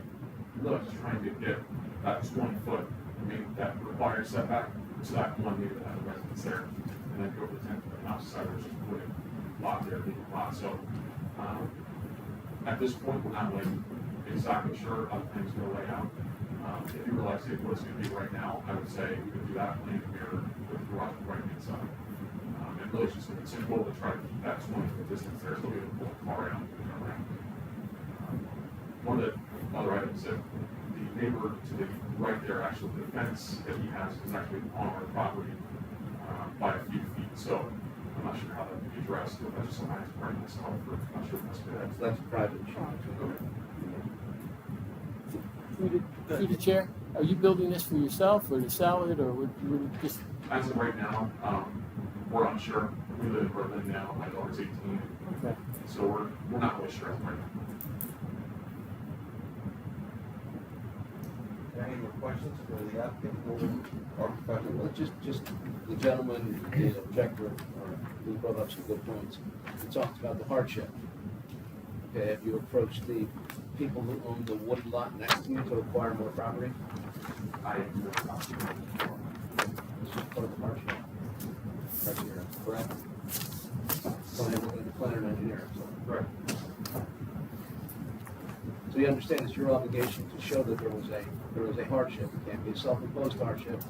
Really just trying to get that 20 foot, I mean, that required setback, so that one neighbor that had a residence there, and then go to the 10 foot house side, which is put in lot there, legal lot. So, at this point, we're not like exactly sure how things will lay out. If you realize it was going to be right now, I would say we could do that plan mirror with the garage on the right hand side. And really it's just simple to try to keep that 20 foot distance there, so we can pull the car out and turn around. One of the other items that the neighbor to the right there, actually the fence that he has is actually on our property by a few feet. So I'm not sure how that can be addressed, but that's just something I have to bring myself for. I'm not sure if that's good. That's private. Through the chair, are you building this for yourself or to sell it, or would you just? As of right now, we're unsure. We live in Berlin now. My daughter's 18. Okay. So we're not really sure as of right now. Any more questions for the applicant or our professional? Well, just the gentleman, the objector, or he brought up some good points. He talked about the hardship. Okay, have you approached the people who own the wooded lot next to you to acquire more property? I am not. This is part of the hardship. Criteria, correct? Planner and engineer, so. Right. So you understand it's your obligation to show that there was a hardship. It can't be a self-imposed hardship.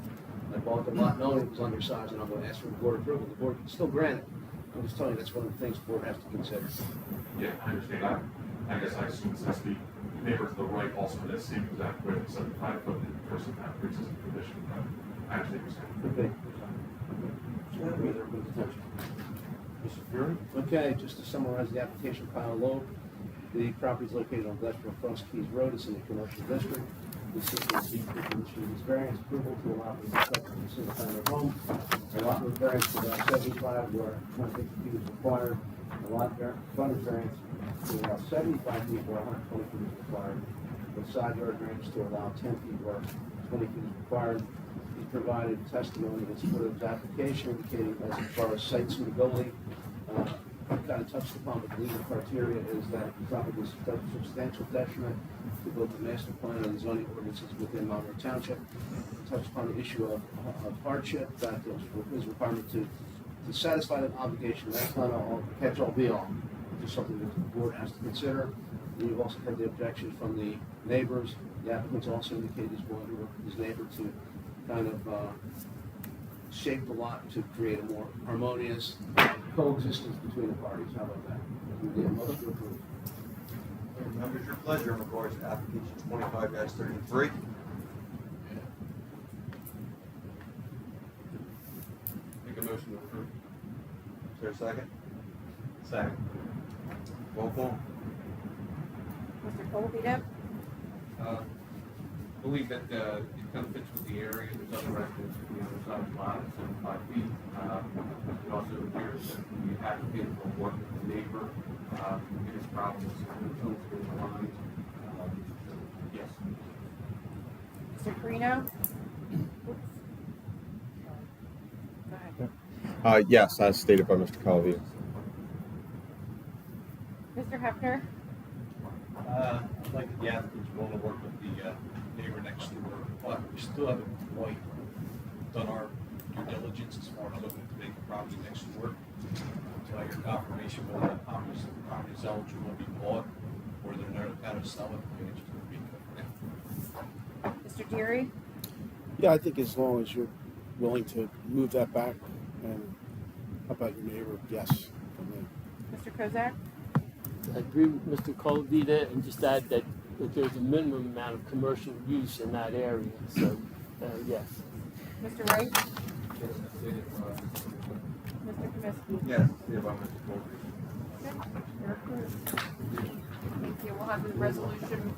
I bought the lot knowing it was undersized, and I'm going to ask for board approval. The board can still grant it. I'm just telling you that's one of the things the board has to consider. Yeah, I understand. I guess I assume since the neighbor to the right also had that same exact width, 75 foot, in person that pre-existing condition, but I understand what you're saying. Okay. Mr. Fury? Okay, just to summarize the application, Kyle Loeb. The property is located on Gillespie Cross Keys Road. It's in the commercial district. The system seeks to issue this variance approval to allow for the construction of a single-family home. A lot with variance to allow 75 where 150 feet is required. A lot frontage variance to allow 75 feet where 120 feet is required. The side yard variance to allow 10 feet where 20 feet is required. He provided testimony in support of his application indicating as far as site suitability, kind of touched upon the legal criteria is that the property was a substantial detriment to both the master plan and the zoning ordinances within Monroe Township. Touched upon the issue of hardship, that there was his requirement to satisfy that obligation. That's not a catch-all be-all. It's just something that the board has to consider. And you've also heard the objections from the neighbors. The applicants also indicated he's willing to work with his neighbor to kind of shape the lot to create a more harmonious coexistence between the parties. How about that? We get a motion to approve. Members, your pleasure in regards to application 25-33. Make a motion to approve. Is there a second? Second. Roll call. Mr. Colby? Believe that it kind of fits with the area. There's other residents to the other side of the lot, 75 feet. It also appears that the applicant will work with the neighbor in his problems with the line. Yes. Mr. Carino? Go ahead. Yes, as stated by Mr. Calavia. Mr. Hefner? I'd like the applicants will to work with the neighbor next door, but we still haven't quite done our due diligence as far as looking to make the property next door. Until I get confirmation whether the property is eligible to be bought or they're not going to sell it, I think it's just going to be good for Mr. them. Deary? Yeah, I think as long as you're willing to move that back, and how about your neighbor? Yes, for me. Mr. Kozak? I agree with Mr. Colavita and just add that there's a minimum amount of commercial use in that area. So, yes. Mr. Wright? Mr. Kaminsky? Yes, stated by Mr. Goldberg. Thank you. We'll have the resolution,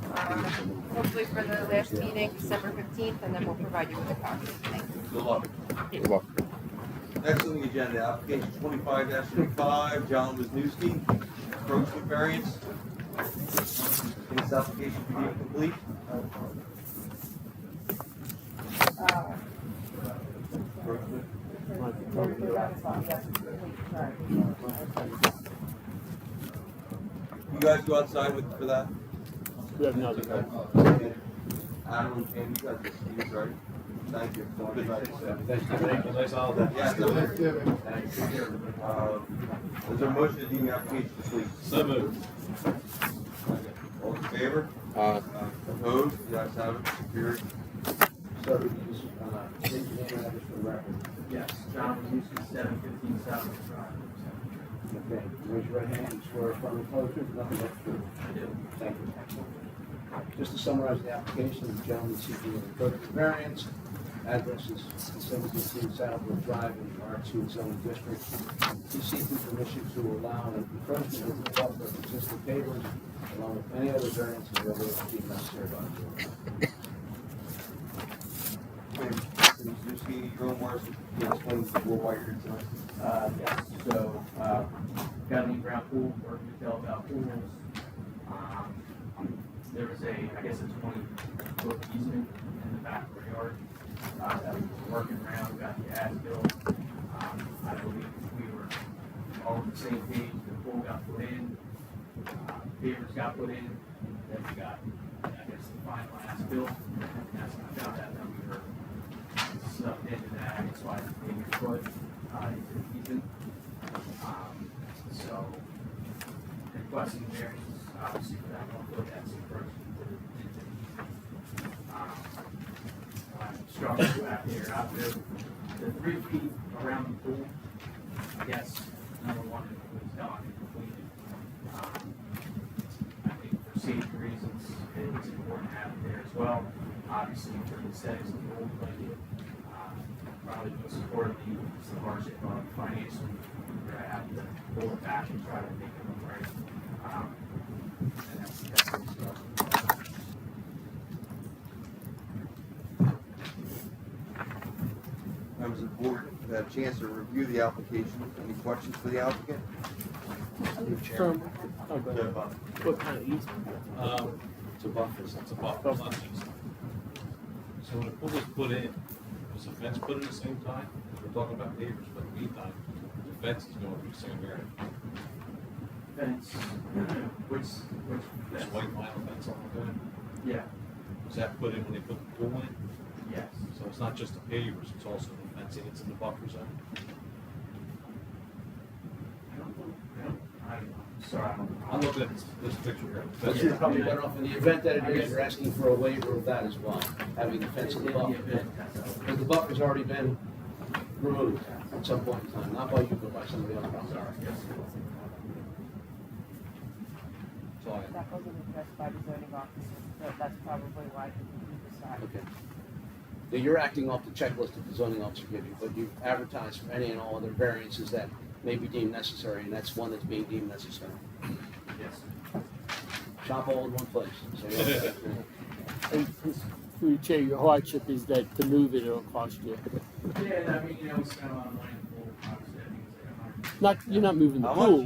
hopefully for the last meeting, December 15th, and then we'll provide you with a copy. Thank you. Good luck. You're welcome. Next on the agenda, application 25-35, John Wisniewski, encroachment variance. Can this application be deemed complete? Encroachment. You guys go outside for that? We have another guy. Adam and Ken, you guys are excused, right? Thank you. Good night. Thank you. Nice holiday. Yeah, is there a motion to deem the application complete? So moved. All in favor? Opposed? The ayes have it. Carried. So, just, state your name and address for the record. Yes, John Wisniewski, 715 South Drive. Okay, raise your right hand and swear affirm the truth, nothing but the truth. I do. Thank you. Just to summarize the application, the gentleman seeking an encroachment variance. Address is 715 Southwood Drive in the R2 zoning district. He's seeking permission to allow an encroachment of the buffer of existing pavers, along with any other variances that will be necessary by the board. Mr. Wisniewski, your own words, can you explain the rule why you're here tonight? Yes, so, got an in-ground pool, or detail about pools. There was a 20-foot easement in the back of our yard, that we were working around, got the as-built. I believe we were all on the same page, the pool got put in, pavers got put in, then we got, the final as-built, and that's when I found out that we were snuffed into that, that's why the pavers put, into the easement. So, requesting variance, obviously, for that 1 foot, that's encroaching into the easement. Structure back there, after the 3 feet around the pool, I guess, number one, it was done and completed. I think for safety reasons, it's important to have it there as well. Obviously, for the aesthetics of the old budget, probably most importantly, it's the hardship on financially, where I have to pull it back and try to make it look right. And that's what we start. Members of the board have had a chance to review the application. Any questions for the applicant? From, oh, go ahead. What kind of easement? It's a buffer, it's a buffer, it's not an easement. So when the pool was put in, was the fence put in at the same time? We're talking about neighbors, but in the meantime, the fence is going through the same area. Fence, which This white vinyl fence on the hood, yeah, was that put in when they put the pool in? yes. So it's not just the pavers, it's also the fencing, it's in the buffer zone? I'm sorry, I don't. I'm looking at this picture here. But you're probably better off in the event that it is, you're asking for a waiver of that as well, having the fence in the buffer. Because the buffer's already been removed at some point in time, not by you, but by somebody else. I'm sorry. That wasn't addressed by the zoning officer, so that's probably why you decided. Okay. Now, you're acting off the checklist that the zoning officer gives you, but you've advertised for any and all other variances that may be deemed necessary, and that's one that's being deemed necessary. Yes. Shop all in one place. So, And through the chair, your hardship is that to move it, it'll cost you. Yeah, I mean, we spent a lot of money on the pool, obviously, I think it's like Not, you're not moving the How pool,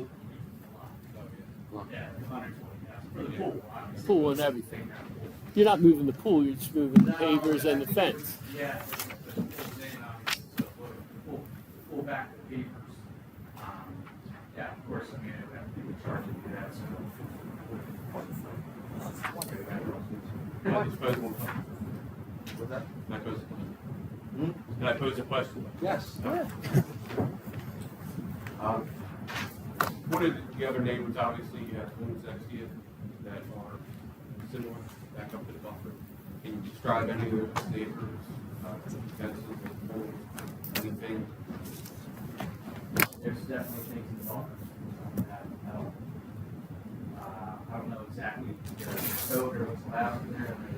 much? yeah, 120,000 for the pool, obviously. pool and everything. You're not moving the pool, you're just moving the pavers and the fence. Yeah, the pool's in, so the pool back papers. Yeah, of course, I mean, I have to be charged to do that, so. Can I just pose one question? What's that? Can I pose a question? Can I pose a question? Yes. One of the other neighbors, obviously, you have homes next to you that are similar, back up to the buffer. Can you describe any of those neighbors, fences, anything? There's definitely things in the buffer that help. I don't know exactly the code or what's allowed in there, but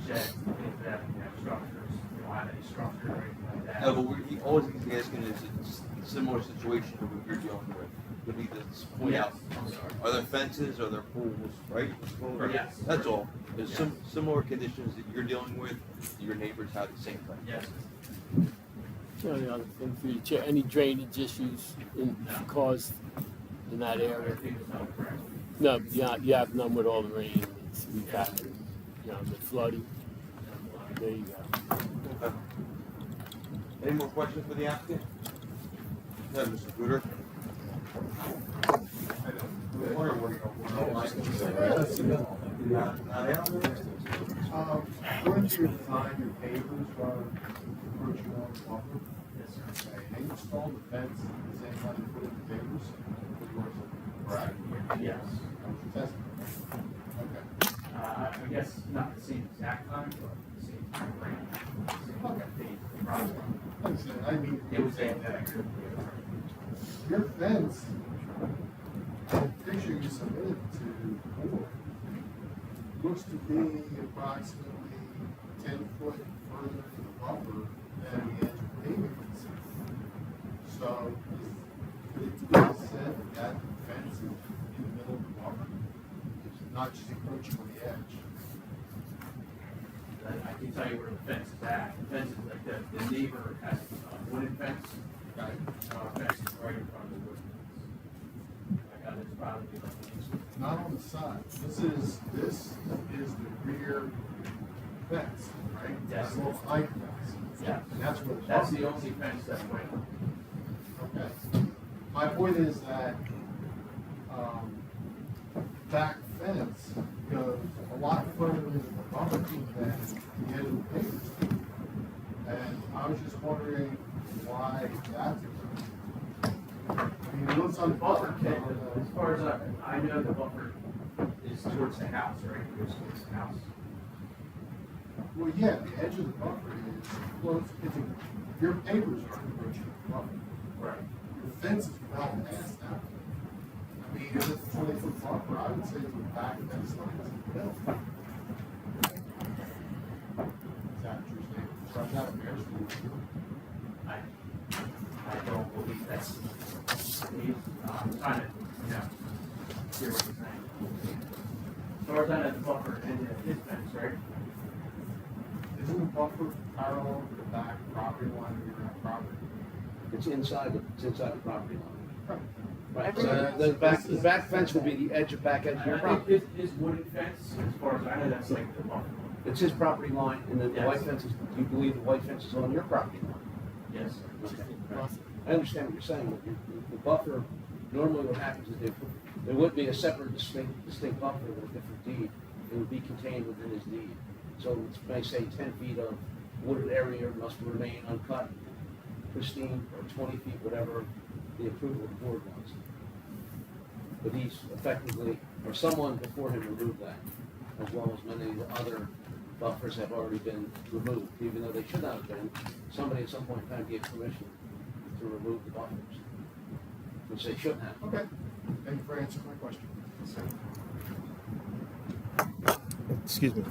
there's sheds, and things that you have structures, you don't have any structure or anything like that. No, but all he's asking is it's a similar situation to what you're dealing with. We need to point out, I'm sorry. are there fences, are there pools, right? Yes. That's all. There's Yes. similar conditions that you're dealing with, your neighbors have the same thing. Yes. The only other thing for you, Chair, any drainage issues caused in that area? Everything is not correct. No, you have none with all the rain we've had, the flooding. There you go. Okay. Any more questions for the applicant? No, Mr. Guder? According to your design, your pavers are encroaching on the buffer. Yes, sir. Okay, they installed the fence at the same time you put in the pavers. Correct. Yes. That was your testimony. Okay. I guess not the same exact time, but the same time frame. The project. I mean, It was saying that. your fence, the picture you submitted to the board, looks to be approximately 10 foot further to the buffer than the edge of pavement. So, could it be said that that fence is in the middle of the buffer? It's not just encroaching on the edge? I can tell you where the fence is at. The fence is like the neighbor has a wooden fence. Right. Fence is right in front of the wooden fence. I got it's probably like. Not on the side. This is the rear fence, right? Yes. That little height fence. Yeah. And that's where That's the only fence that's wet. Okay. My point is that, back fence goes a lot further into the buffer than the end of the pavers. And I was just wondering why that's occurring. I mean, it looks on the buffer camera. As far as I know, the buffer is towards the house, right? It goes towards the house. Well, yeah, the edge of the buffer is close, your papers are encroaching on the buffer. Right. The fence is well past that. I mean, if it's 20-foot buffer, I would say the back fence line is in the middle. Is that your statement? So that's fair. I don't believe that's the case. I'm trying to, hear what you're saying. As far as I know, the buffer ended at his fence, right? Isn't the buffer parallel to the back property line of your property? It's inside the property line. Right. Right, so the back fence would be the back edge of your I property. think his wooden fence, as far as I know, that's like the buffer. It's his property line, and the Yes. white fence is, you believe the white fence is on your property line? Yes. Okay. I understand what you're saying, but the buffer, normally what happens is there would be a separate distinct buffer with a different deed. It would be contained within his deed. So it may say 10 feet of wooded area must remain uncut, pristine, or 20 feet, whatever the approval of the board wants. But he's effectively, or someone before him removed that, as well as many of the other buffers have already been removed, even though they should not have been. Somebody at some point in time gave permission to remove the buffers, which they shouldn't have. Okay. Thank you for answering my question. Excuse me.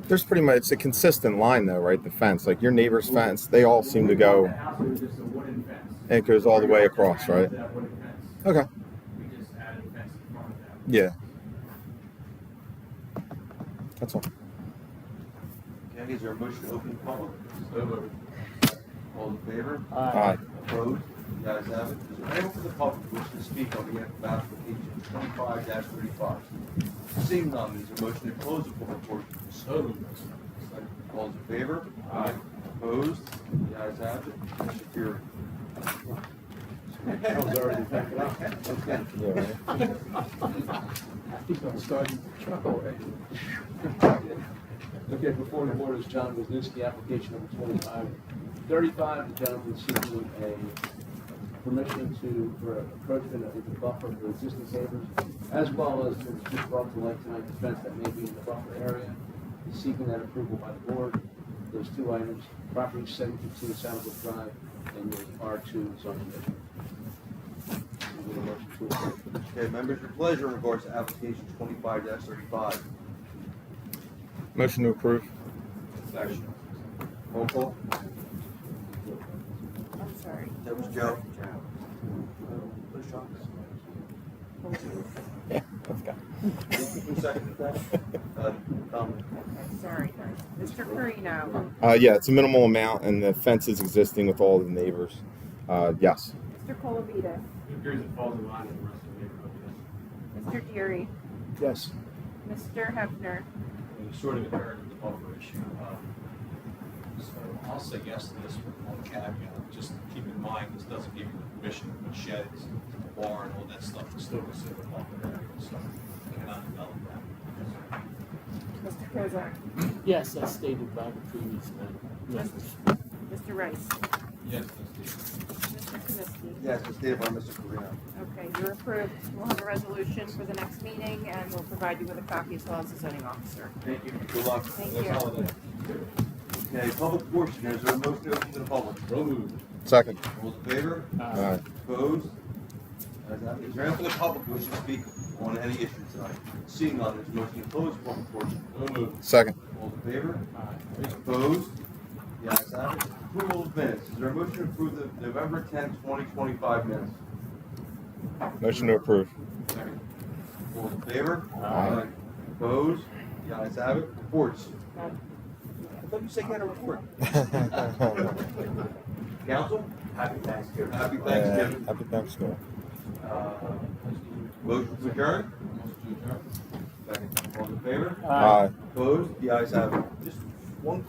There's pretty much, it's a consistent line though, right? The fence, like your neighbor's fence, they all seem to go, The house was just a wooden fence. and it goes all the way across, right? That wooden fence. Okay. We just added a fence in front of that. Yeah. That's all. Okay, is there a motion to open the public? All in favor? Aye. Opposed? You guys have it. Is there anyone from the public who wishes to speak on behalf of application 25-35? Seeing none, is there a motion to close the public portion? So moved. All in favor? Aye. Opposed? The ayes have it. Motion carried. I was already packing up. Okay. Yeah, right. I think I'm starting to chuckle already. Okay, before the board is John Wisniewski, application number 2535. The gentleman seeking a permission for encroachment of the buffer for existing neighbors, as well as it's just brought to light tonight, the fence that may be in the buffer area. He's seeking that approval by the board. Those two items, property 715 Southwood Drive and the R2 zoning district. Need a motion to approve. Okay, members, your pleasure in regards to application 25-35. Motion to approve. Second. Roll call. I'm sorry. That was Joe. Yeah, let's go. Who seconded that? Dominic. Okay, sorry, guys. Mr. Carino, Yeah, it's a minimal amount, and the fence is existing with all the neighbors. Yes. Mr. Colavita, It appears it falls in line with the rest of the neighborhood, Mr. Deary, Yes. Mr. Hefner, And it's sort of inherent with the buffer issue. So I'll say yes to this with one caveat. Just keep in mind, this doesn't give you the permission to put sheds, a barn, all that stuff. It's still considered a buffer area, so you cannot develop that. Mr. Kozak, Yes, as stated by the previous members. Mr. Rice, Yes, that's Mr. Kaminsky. Yes, it's stated by Mr. Carino. Okay, you're approved. We'll have a resolution for the next meeting, and we'll provide you with a copy as well as the zoning officer. Thank you. Good luck. Thank Good you. holiday. Okay, public portion. Is there a motion open to the public? So moved. Second. All in favor? Aye. Opposed? Is there anyone from the public who wishes to speak on any issue tonight? Seeing none, there's a motion to close public portion. So moved. Second. All in favor? Opposed? The ayes have it. Approval of minutes. Is there a motion to approve the November 10, 2025 minutes? Motion to approve. Second. All in favor? Aye. Opposed? The ayes have it. Reports. I thought you said you had a report. Council? Happy Thanksgiving. Happy Thanksgiving. Happy Thanksgiving. Motion to adjourn? Second. All in favor? Aye. Opposed? The ayes have it. Just one